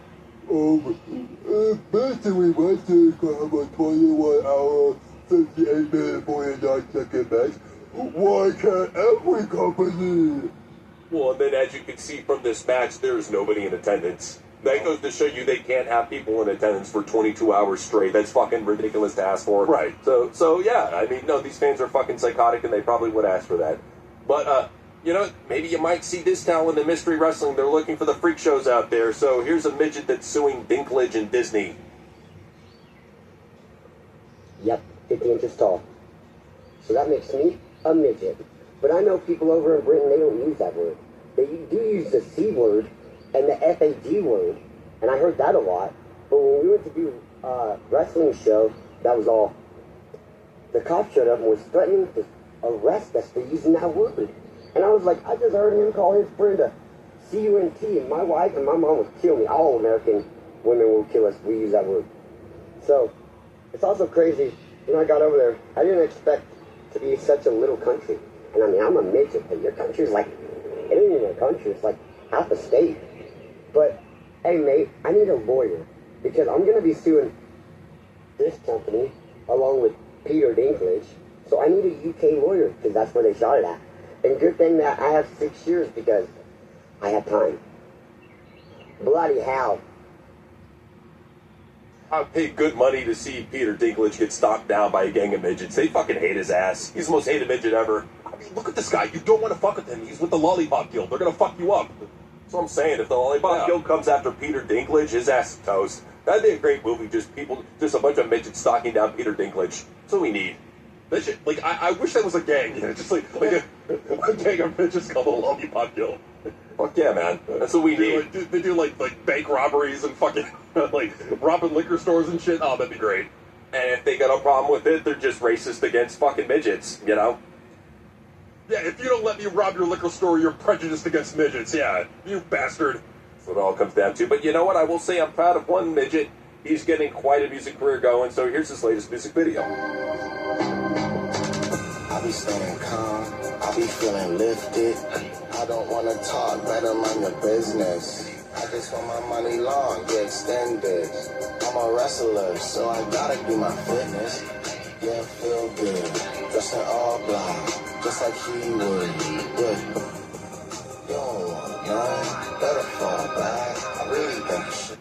basically, my take on a 21-hour, 58-minute, 49-second match. Why can't every company? Well, and then as you can see from this match, there's nobody in attendance. That goes to show you they can't have people in attendance for 22 hours straight. That's fucking ridiculous to ask for. Right. So yeah, I mean, no, these fans are fucking psychotic, and they probably would ask for that. But, you know, maybe you might see this now in the mystery wrestling. They're looking for the freak shows out there. So here's a midget that's suing Dinklage and Disney. Yep, 50 inches tall. So that makes me a midget. But I know people over in Britain, they don't use that word. They do use the C word and the FAD word, and I heard that a lot. But when we went to do a wrestling show, that was all. The cop showed up and was threatening to arrest us for using that word. And I was like, I just heard him call his friend a CUNT, and my wife and my mom would kill me. All American women will kill us if we use that word. So, it's also crazy. When I got over there, I didn't expect to be such a little country. And I mean, I'm a midget, but your country's like, it ain't even a country, it's like half a state. But, hey mate, I need a lawyer, because I'm going to be suing this company, along with Peter Dinklage, so I need a UK lawyer, because that's where they shot it at. And good thing that I have 6 years, because I have time. Bloody hell. I paid good money to see Peter Dinklage get stomped down by a gang of midgets. They fucking hate his ass. He's the most hated midget ever. I mean, look at this guy. You don't want to fuck with him. He's with the Lollipop Guild. They're going to fuck you up. That's what I'm saying. If the Lollipop Guild comes after Peter Dinklage, his ass is toast. That'd be a great movie. Just a bunch of midgets stalking down Peter Dinklage. That's what we need. That shit, like, I wish that was a gang. You know, just like a gang of midgets called the Lollipop Guild. Fuck yeah, man. That's what we need. They do like bank robberies and fucking like robbing liquor stores and shit. Oh, that'd be great. And if they got a problem with it, they're just racist against fucking midgets, you know? Yeah, if you don't let me rob your liquor store, you're prejudiced against midgets. Yeah, you bastard. That's what it all comes down to. But you know what? I will say I'm proud of one midget. He's getting quite a music career going. So here's his latest music video. I be staying calm. I be feeling lifted. I don't want to talk, better mind your business. I just want my money long, get extended. I'm a wrestler, so I gotta do my fitness. Yeah, feel good, dressed in all black, just like he would. Yeah. You don't want none, better fall back. I really think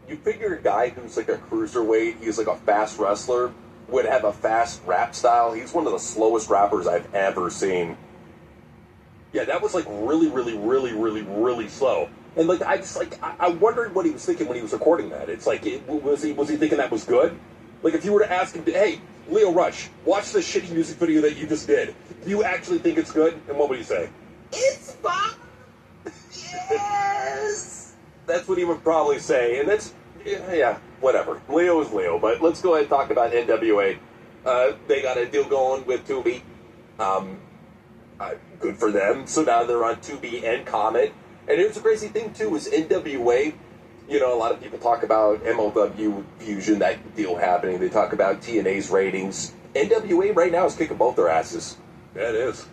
You figure a guy who's like a cruiserweight, he's like a fast wrestler, would have a fast rap style. He's one of the slowest rappers I've ever seen. Yeah, that was like really, really, really, really, really slow. And like I wondered what he was thinking when he was recording that. It's like, was he thinking that was good? Like if you were to ask him, hey, Leo Rush, watch this shitty music video that you just did. Do you actually think it's good? And what would he say? It's fun. Yes. That's what he would probably say, and that's yeah, whatever. Leo is Leo, but let's go ahead and talk about NWA. They got a deal going with Tubi. Good for them. So now they're on Tubi and Comet. And here's the crazy thing, too, is NWA, you know, a lot of people talk about MLW Fusion, that deal happening. They talk about TNA's ratings. NWA right now is kicking both their asses. Yeah, it is.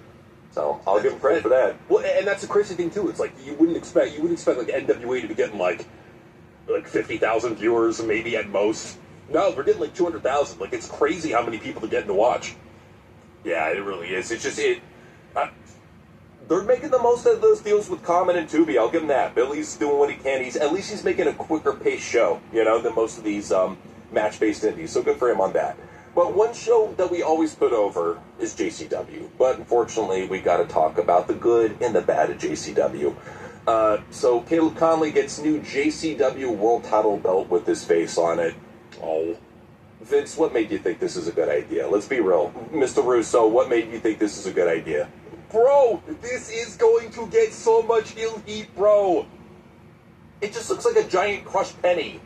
So I'll give them credit for that. Well, and that's the crazy thing, too. It's like you wouldn't expect like NWA to be getting like 50,000 viewers, maybe at most. No, they're getting like 200,000. Like, it's crazy how many people they're getting to watch. Yeah, it really is. It's just, they're making the most out of those deals with Common and Tubi. I'll give him that. Billy's doing what he can. At least he's making a quicker paced show, you know, than most of these match-based indies. So good for him on that. But one show that we always put over is JCW. But unfortunately, we got to talk about the good and the bad of JCW. So Caleb Conley gets new JCW World Title belt with his face on it. Oh, Vince, what made you think this is a good idea? Let's be real. Mr. Russo, what made you think this is a good idea? Bro, this is going to get so much heel heat, bro. It just looks like a giant crushed penny.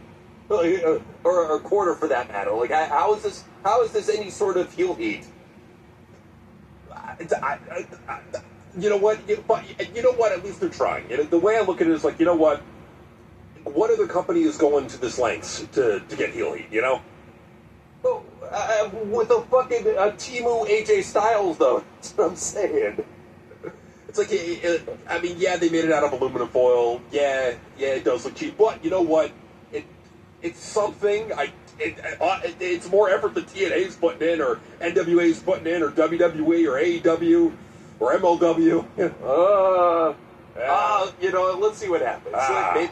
Or a quarter for that matter. Like, how is this any sort of heel heat? You know what? You know what? At least they're trying. You know, the way I look at it is like, you know what? what other company is going to this lengths to get heel heat, you know? With a fucking Timu AJ Styles, though. That's what I'm saying. It's like, I mean, yeah, they made it out of aluminum foil. Yeah, it does look cheap. But you know what? It's something. It's more effort than TNA's putting in, or NWA's putting in, or WWE, or AEW, or MLW. You know, let's see what happens.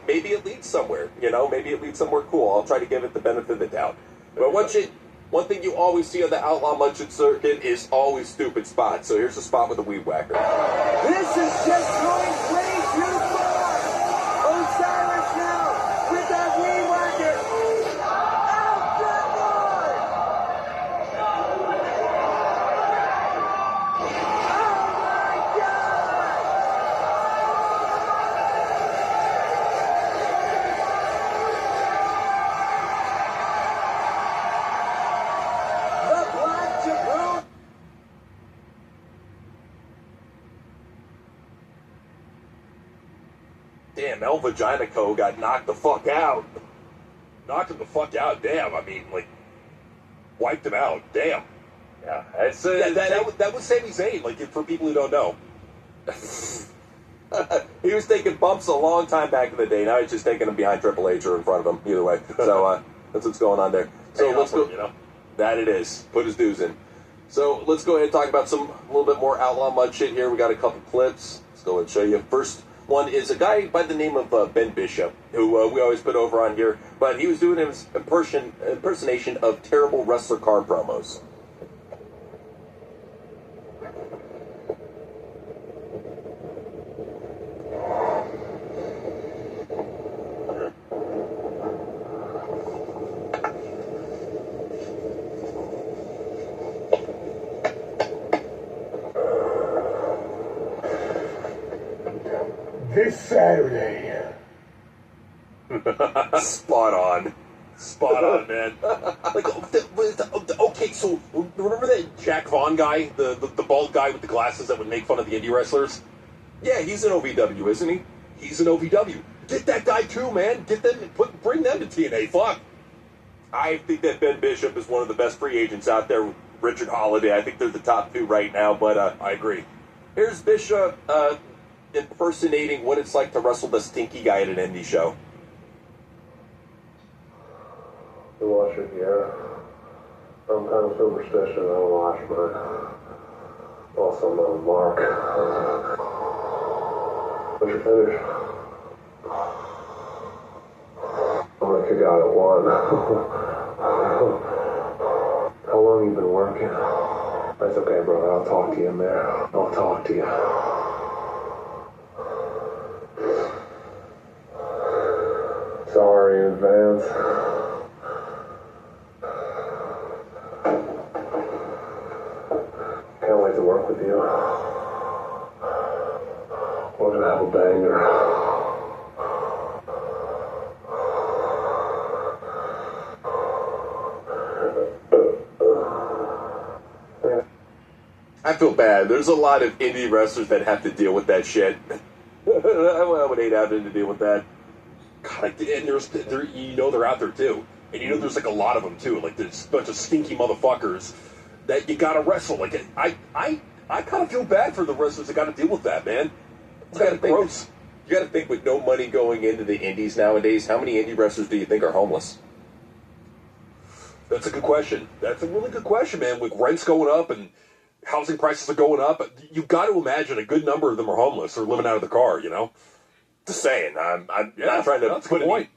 Maybe it leads somewhere. You know, maybe it leads somewhere cool. I'll try to give it the benefit of the doubt. But one thing you always see on the Outlaw Munchkin circuit is always stupid spots. So here's a spot with a weed whacker. This is just going way too far. Osiris now with that weed whacker. Oh, good lord! Oh my god! The Black Jabroon. Damn, El Vaginico got knocked the fuck out. Knocked him the fuck out. Damn, I mean, like, wiped him out. Damn. Yeah, that was Sami Zayn, like, for people who don't know. He was taking bumps a long time back in the day. Now he's just taking them behind Triple H or in front of him. Either way. So that's what's going on there. So let's go. You know? That it is. Put his dues in. So let's go ahead and talk about a little bit more Outlaw Mud shit here. We got a couple clips. Let's go and show you. First one is a guy by the name of Ben Bishop, who we always put over on here, but he was doing his impersonation of terrible wrestler car promos. This Saturday. Spot on. Spot on, man. Like, okay, so remember that Jack Vaughn guy, the bald guy with the glasses that would make fun of the indie wrestlers? Yeah, he's an OVW, isn't he? He's an OVW. Get that guy too, man. Get them, bring them to TNA. Fuck. I think that Ben Bishop is one of the best free agents out there. Richard Holiday, I think they're the top two right now, but I agree. Here's Bishop impersonating what it's like to wrestle the stinky guy at an indie show. You wash it, yeah. I'm kind of superstitious. I don't wash mine. Also, I'm on Mark. What's your finish? I'm gonna kick out at 1. How long you been working? That's okay, brother. I'll talk to you in there. I'll talk to you. Sorry in advance. Can't wait to work with you. We're gonna have a banger. I feel bad. There's a lot of indie wrestlers that have to deal with that shit. I would hate having to deal with that. God, and they're out there too, and there's like a lot of them too. Like there's a bunch of stinky motherfuckers that you gotta wrestle. Like I kind of feel bad for the wrestlers that got to deal with that, man. It's kind of gross. You got to think, with no money going into the indies nowadays, how many indie wrestlers do you think are homeless? That's a good question. That's a really good question, man. With rents going up and housing prices are going up, you got to imagine a good number of them are homeless or living out of the car. Just saying. I'm not trying to put it.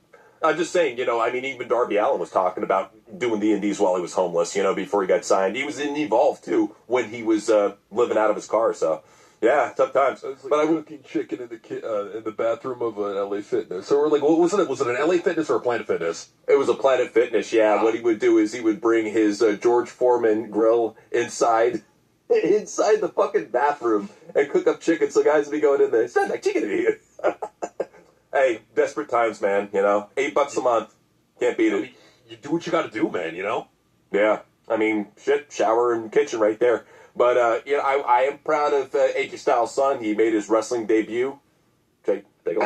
I'm just saying, I mean, even Darby Allin was talking about doing the indies while he was homeless, before he got signed. He was in Evolve, too, when he was living out of his car, so, yeah, tough times. It's like but I cooking chicken in the bathroom of an LA Fitness. So we're like, what was it? Was it an LA Fitness or a Planet Fitness? It was a Planet Fitness, yeah. What he would do is he would bring his George Foreman grill inside the fucking bathroom and cook up chicken, so guys would be going in there, "Sounds like chicken in here." Hey, desperate times, man, $8 a month. Can't beat it. You do what you gotta do, man, Yeah. I mean, shit, shower and kitchen right there. But, I am proud of AJ Styles' son. He made his wrestling debut. Take a look.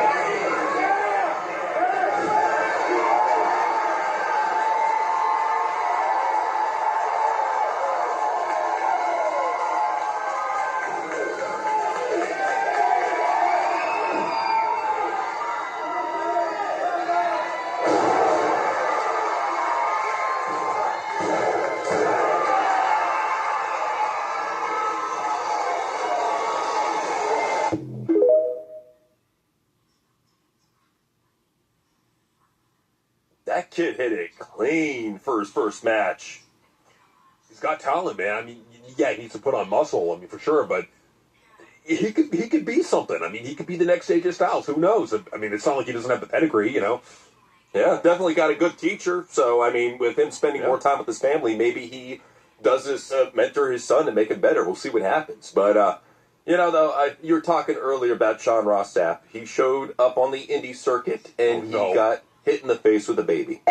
kid hit it clean for his first match. He's got talent, man. I mean, yeah, he needs to put on muscle. I mean, for sure, but he could be something. I mean, he could be the next AJ Styles. Who knows? I mean, it's not like he doesn't have the pedigree, you know. Yeah, definitely got a good teacher. So, I mean, with him spending more time with his family, maybe he does this mentor his son and make him better. We'll see what happens. But, you know, though, you were talking earlier about Sean Ross Sapp. He showed up on the indie circuit, and he got hit in the face with a baby.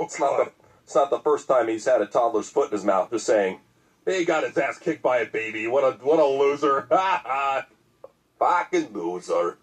It's not the first time he's had a toddler's foot in his mouth. Just saying. He got his ass kicked by a baby. What a loser. Fucking loser.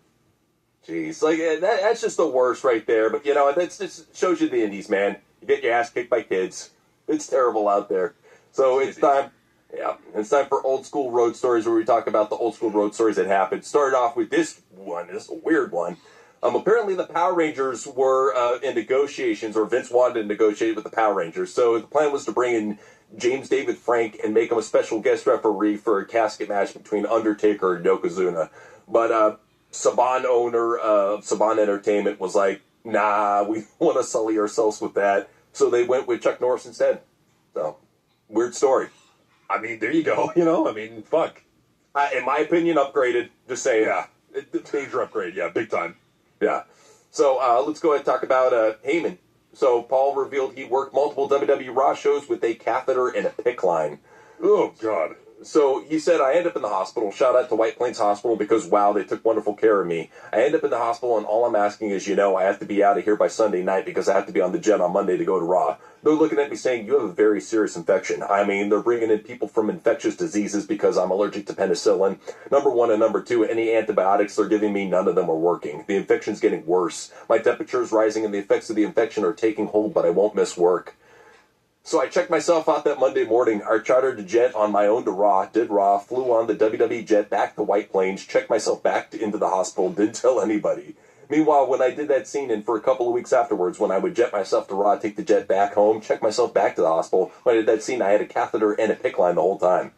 Jeez, like that's just the worst right there. But you know, that just shows you the indies, man. You get your ass kicked by kids. It's terrible out there. So it's time. Yeah, it's time for old school road stories, where we talk about the old school road stories that happened. Started off with this one. This is a weird one. Apparently the Power Rangers were in negotiations, or Vince wanted to negotiate with the Power Rangers. So the plan was to bring in James David Frank and make him a special guest referee for a casket match between Undertaker and Yokozuna. But Saban owner of Saban Entertainment was like, nah, we want to sully ourselves with that. So they went with Chuck Norris instead. So, weird story. I mean, there you go. You know, I mean, fuck. In my opinion, upgraded. Just saying. Yeah, major upgrade. Yeah, big time. Yeah. So let's go ahead and talk about Heyman. So Paul revealed he worked multiple WWE Raw shows with a catheter and a PICC line. Oh, God. So he said, I end up in the hospital. Shout out to White Plains Hospital because, wow, they took wonderful care of me. I end up in the hospital, and all I'm asking is, you know, I have to be out of here by Sunday night because I have to be on the jet on Monday to go to Raw. They're looking at me saying, you have a very serious infection. I mean, they're bringing in people from infectious diseases because I'm allergic to penicillin. Number one, and number two, any antibiotics they're giving me, none of them are working. The infection's getting worse. My temperature is rising, and the effects of the infection are taking hold, but I won't miss work. So I checked myself out that Monday morning. I chartered a jet on my own to Raw, did Raw, flew on the WWE jet back to White Plains, checked myself back into the hospital, didn't tell anybody. Meanwhile, when I did that scene, and for a couple of weeks afterwards, when I would jet myself to Raw, take the jet back home, check myself back to the hospital, when I did that scene, I had a catheter and a PICC line the whole time.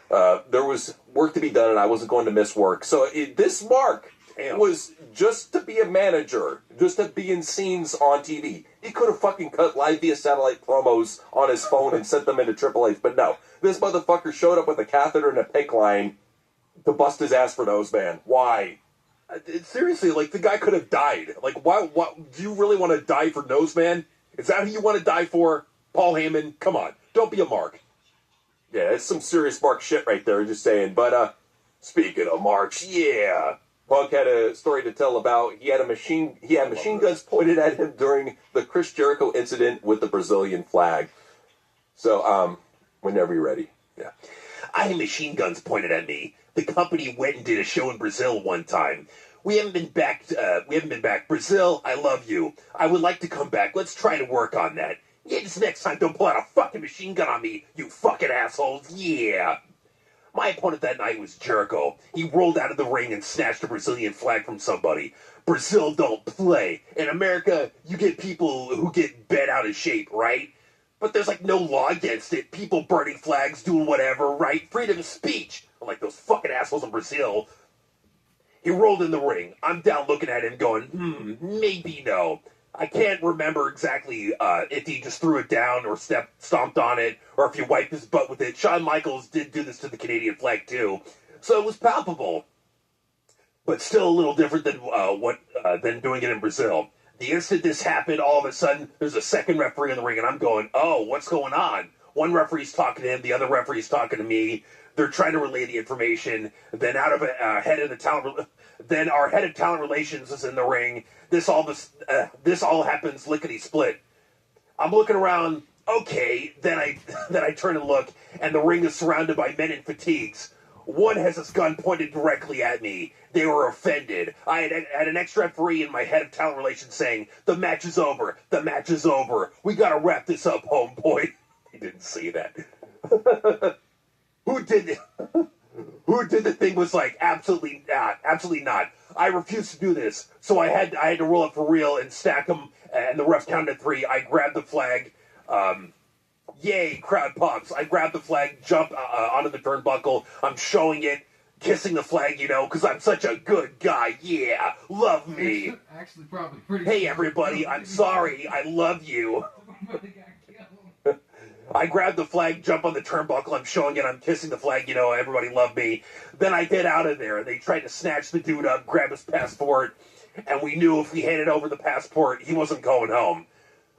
There was work to be done, and I wasn't going to miss work. So this mark was just to be a manager, just to be in scenes on TV. He could have fucking cut live via satellite promos on his phone and sent them into Triple H, but no. This motherfucker showed up with a catheter and a PICC line to bust his ass for those, man. Why? Seriously, like, the guy could have died. Like, why do you really want to die for Noseman? Is that who you want to die for? Paul Heyman? Come on. Don't be a mark. Yeah, it's some serious Mark shit right there, just saying. But, speaking of Marks, yeah. Punk had a story to tell about, he had machine guns pointed at him during the Chris Jericho incident with the Brazilian flag. So, whenever you're ready. Yeah. I had machine guns pointed at me. The company went and did a show in Brazil one time. We haven't been back. Brazil, I love you. I would like to come back. Let's try to work on that. Yeah, just next time, don't pull out a fucking machine gun on me, you fucking assholes. Yeah. My opponent that night was Jericho. He rolled out of the ring and snatched a Brazilian flag from somebody. Brazil don't play. In America, you get people who get bent out of shape, right? But there's like no law against it. People burning flags, doing whatever, right? Freedom of speech. Unlike those fucking assholes in Brazil. He rolled in the ring. I'm down looking at him going, maybe no. I can't remember exactly if he just threw it down or stomped on it, or if he wiped his butt with it. Shawn Michaels did do this to the Canadian flag too, so it was palpable, but still a little different than doing it in Brazil. The instant this happened, all of a sudden there's a second referee in the ring, and I'm going, oh, what's going on? One referee's talking to him, the other referee's talking to me. They're trying to relay the information. Then our head of talent relations is in the ring. This all happens lickety split. I'm looking around. Okay, then I turn and look, and the ring is surrounded by men in fatigues. One has his gun pointed directly at me. They were offended. I had an ex-referee and my head of talent relations saying, "The match is over. The match is over. We gotta wrap this up, homeboy." He didn't say that. Who did it? who did the thing was like, absolutely not. I refuse to do this. So I had to roll it for real and stack them, and the ref counted 3. I grabbed the flag. Yay, crowd pops. I grab the flag, jump onto the turnbuckle. I'm showing it, kissing the flag, because I'm such a good guy. Yeah, love me. Actually, probably pretty. Hey, everybody, I'm sorry. I love you. I grab the flag, jump on the turnbuckle. I'm showing it. I'm kissing the flag. Everybody love me. Then I get out of there. They tried to snatch the dude up, grab his passport, and we knew if we handed over the passport, he wasn't going home.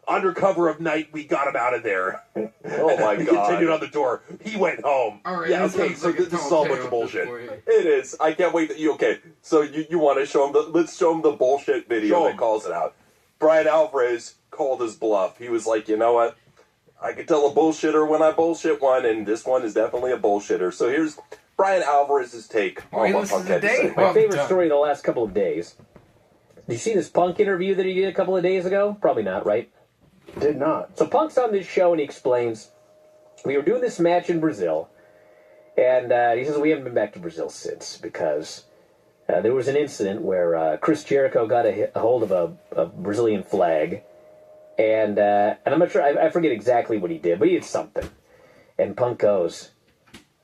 Under cover of night, we got him out of there. Oh my He God. continued on the tour. He went home. All right, yeah, this okay, sounds so like a this is tall all a tale bunch of at bullshit. this point. It is. I can't wait that you. Okay, so you want to show him let's show him the bullshit video Show that him. calls it out. Brian Alvarez called his bluff. He was like, you know what? I can tell a bullshitter when I bullshit one, and this one is definitely a bullshitter. So here's Brian Alvarez's take on what Punk had to say. My favorite story of the last couple of days. Did you see this Punk interview that he did a couple of days ago? Probably not, right? Did not. So Punk's on this show and he explains, we were doing this match in Brazil, and he says we haven't been back to Brazil since because there was an incident where Chris Jericho got a hold of a Brazilian flag, and I'm not sure, I forget exactly what he did, but he did something. And Punk goes,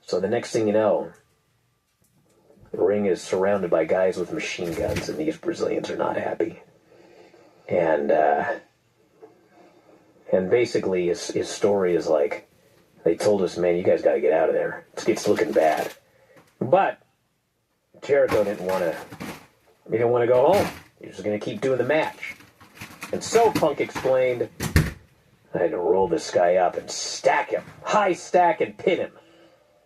so the next thing you know, the ring is surrounded by guys with machine guns, and these Brazilians are not happy. And basically his story is like, they told us, man, you guys got to get out of there. It's looking bad. But Jericho didn't want to go home. He was going to keep doing the match. And so Punk explained, I had to roll this guy up and stack him, high stack and pin him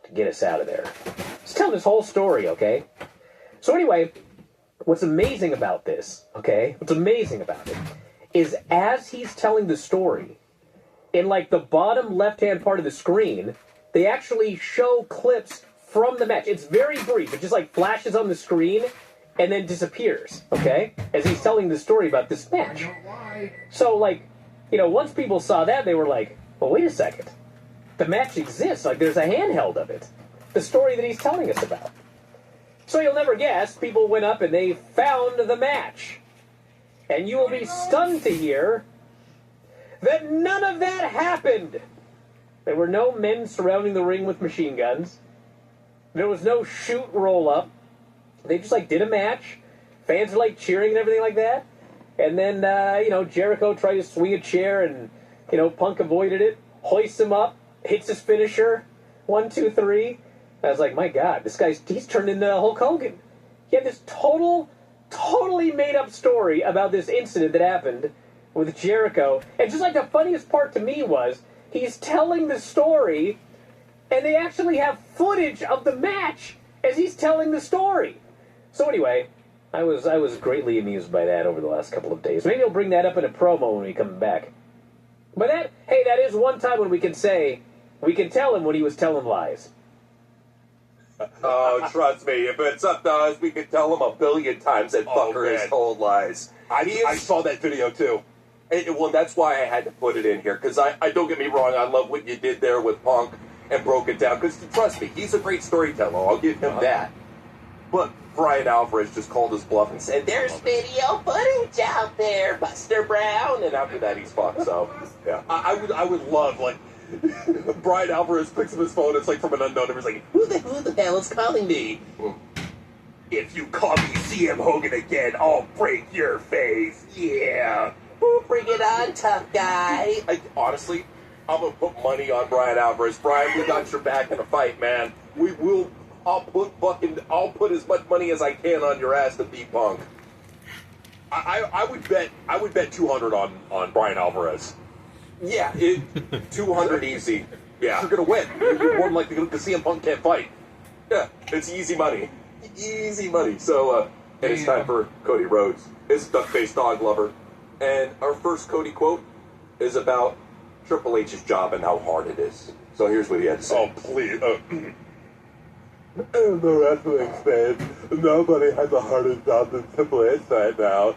to get us out of there. He's telling this whole story, okay? So anyway, what's amazing about this, okay? What's amazing about it is as he's telling the story, in like the bottom left-hand part of the screen, they actually show clips from the match. It's very brief. It just like flashes on the screen and then disappears, okay? As he's telling the story about this match. So like, once people saw that, they were like, well, wait a second. The match exists. Like there's a handheld of it. The story that he's telling us about. So you'll never guess, people went up and they found the match. And you will be stunned to hear that none of that happened. There were no men surrounding the ring with machine guns. There was no shoot roll up. They just did a match. Fans were cheering and everything like that. And then, Jericho tried to swing a chair and, Punk avoided it, hoists him up, hits his finisher. 1, 2, 3. I was like, my God, he's turned into Hulk Hogan. He had this totally made up story about this incident that happened with Jericho. And just the funniest part to me was he's telling the story and they actually have footage of the match as he's telling the story. So anyway, I was greatly amused by that over the last couple of days. Maybe I'll bring that up in a promo when we come back. But that is one time when we can tell him when he was telling lies. Oh, trust me, if it's up to us, we could tell him 1 billion times that fucker has told lies. I saw that video too. Well, that's why I had to put it in here, because I don't get me wrong, I love what you did there with Punk and broke it down, because trust me, he's a great storyteller, I'll give him that. But Brian Alvarez just called his bluff and said, there's video footage out there, Buster Brown, and after that he's fucked, so, yeah. I would love, Brian Alvarez picks up his phone, it's from an unknown number, he's like, who the hell is calling me? If you call me CM Hogan again, I'll break your face, yeah. Bring it on, tough guy. Honestly, I'm gonna put money on Brian Alvarez. Brian, we got your back in a fight, man. I'll put as much money as I can on your ass to beat Punk. I would bet 200 on Brian Alvarez. Yeah, 200 easy. Yeah. You're gonna win. You're more than likely to see CM Punk can't fight. Yeah, it's easy money. Easy money. So, and it's time for Cody Rhodes. It's Duck-Faced Dog Lover. And our first Cody quote is about Triple H's job and how hard it is. So here's what he had to say. Oh, please. In the wrestling space, nobody has a harder job than Triple H right now.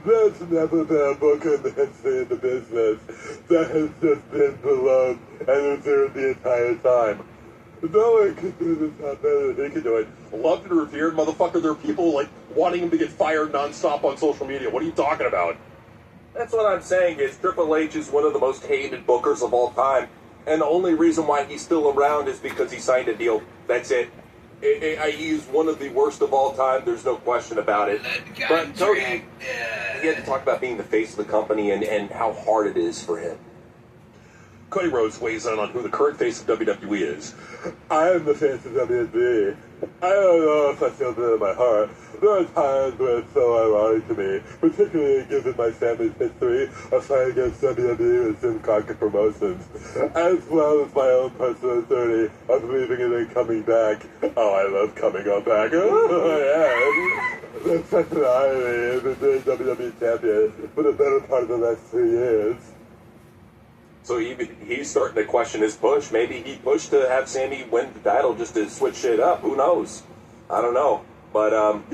There's never been a booker in the history of the business that has just been beloved and reserved the entire time. No one can do this not better than he can do it. Loved and revered, motherfucker. There are people, like, wanting him to get fired nonstop on social media. What are you talking about? That's what I'm saying is Triple H is one of the most hated bookers of all time. And the only reason why he's still around is because he signed a deal. That's it. He's one of the worst of all time. There's no question about it. But Cody, he had to talk about being the face of the company and how hard it is for him. Cody Rhodes weighs in on who the current face of WWE is. I am the face of WWE. I don't know if I feel that in my heart. There are times where it's so ironic to me, particularly given my family's history of fighting against WWE and Jim Crockett Promotions, as well as my own personal journey of leaving and then coming back. Oh, I love coming on back. Oh, yeah. That's such an irony. I've been WWE champion for the better part of the last 3 years. So he's starting to question his push. Maybe he pushed to have Sammy win the title just to switch shit up. Who knows? I don't know. But, I don't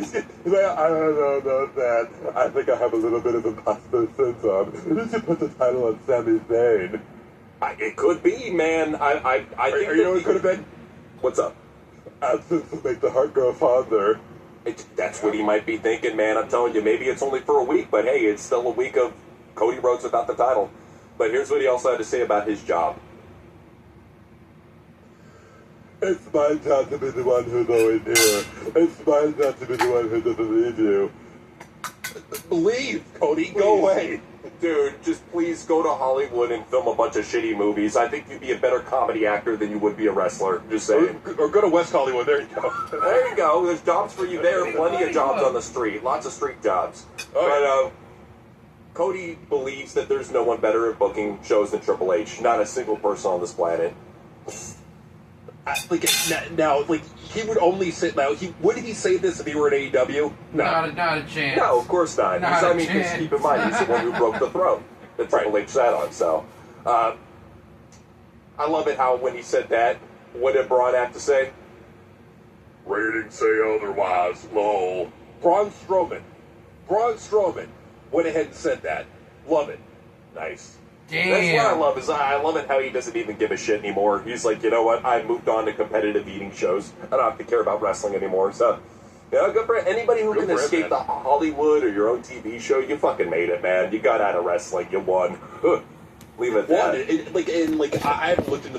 know about that. I think I have a little bit of imposter syndrome. You should put the title on Sami Zayn. It could be, man. I think you know what it could have been? What's up? Absence will make the heart grow fonder. That's what he might be thinking, man. I'm telling you, maybe it's only for a week, but hey, it's still a week of Cody Rhodes without the title. But here's what he also had to say about his job. It's my job to be the one who's always here. It's my job to be the one who doesn't leave you. Believe, Cody, go away. Dude, just please go to Hollywood and film a bunch of shitty movies. I think you'd be a better comedy actor than you would be a wrestler. Just saying. Or go to West Hollywood. There you go. There you go. There's jobs for you there. Plenty of jobs on the street. Lots of street jobs. But, Cody believes that there's no one better at booking shows than Triple H. Not a single person on this planet. He would only say now. Would he say this if he were at AEW? No, not a chance. No, of course not. Because keep in mind, he's the one who broke the throne that Triple H sat on. So, I love it how when he said that, what did Braun have to say? Ratings say otherwise. Lol. Braun Strowman went ahead and said that. Love it. Nice. Damn. That's what I love is I love it how he doesn't even give a shit anymore. He's like, you know what? I moved on to competitive eating shows. I don't have to care about wrestling anymore. So, good for anybody who can escape the Hollywood or your own TV show. You fucking made it, man. You got out of wrestling. You won. Leave it at that. I haven't looked into the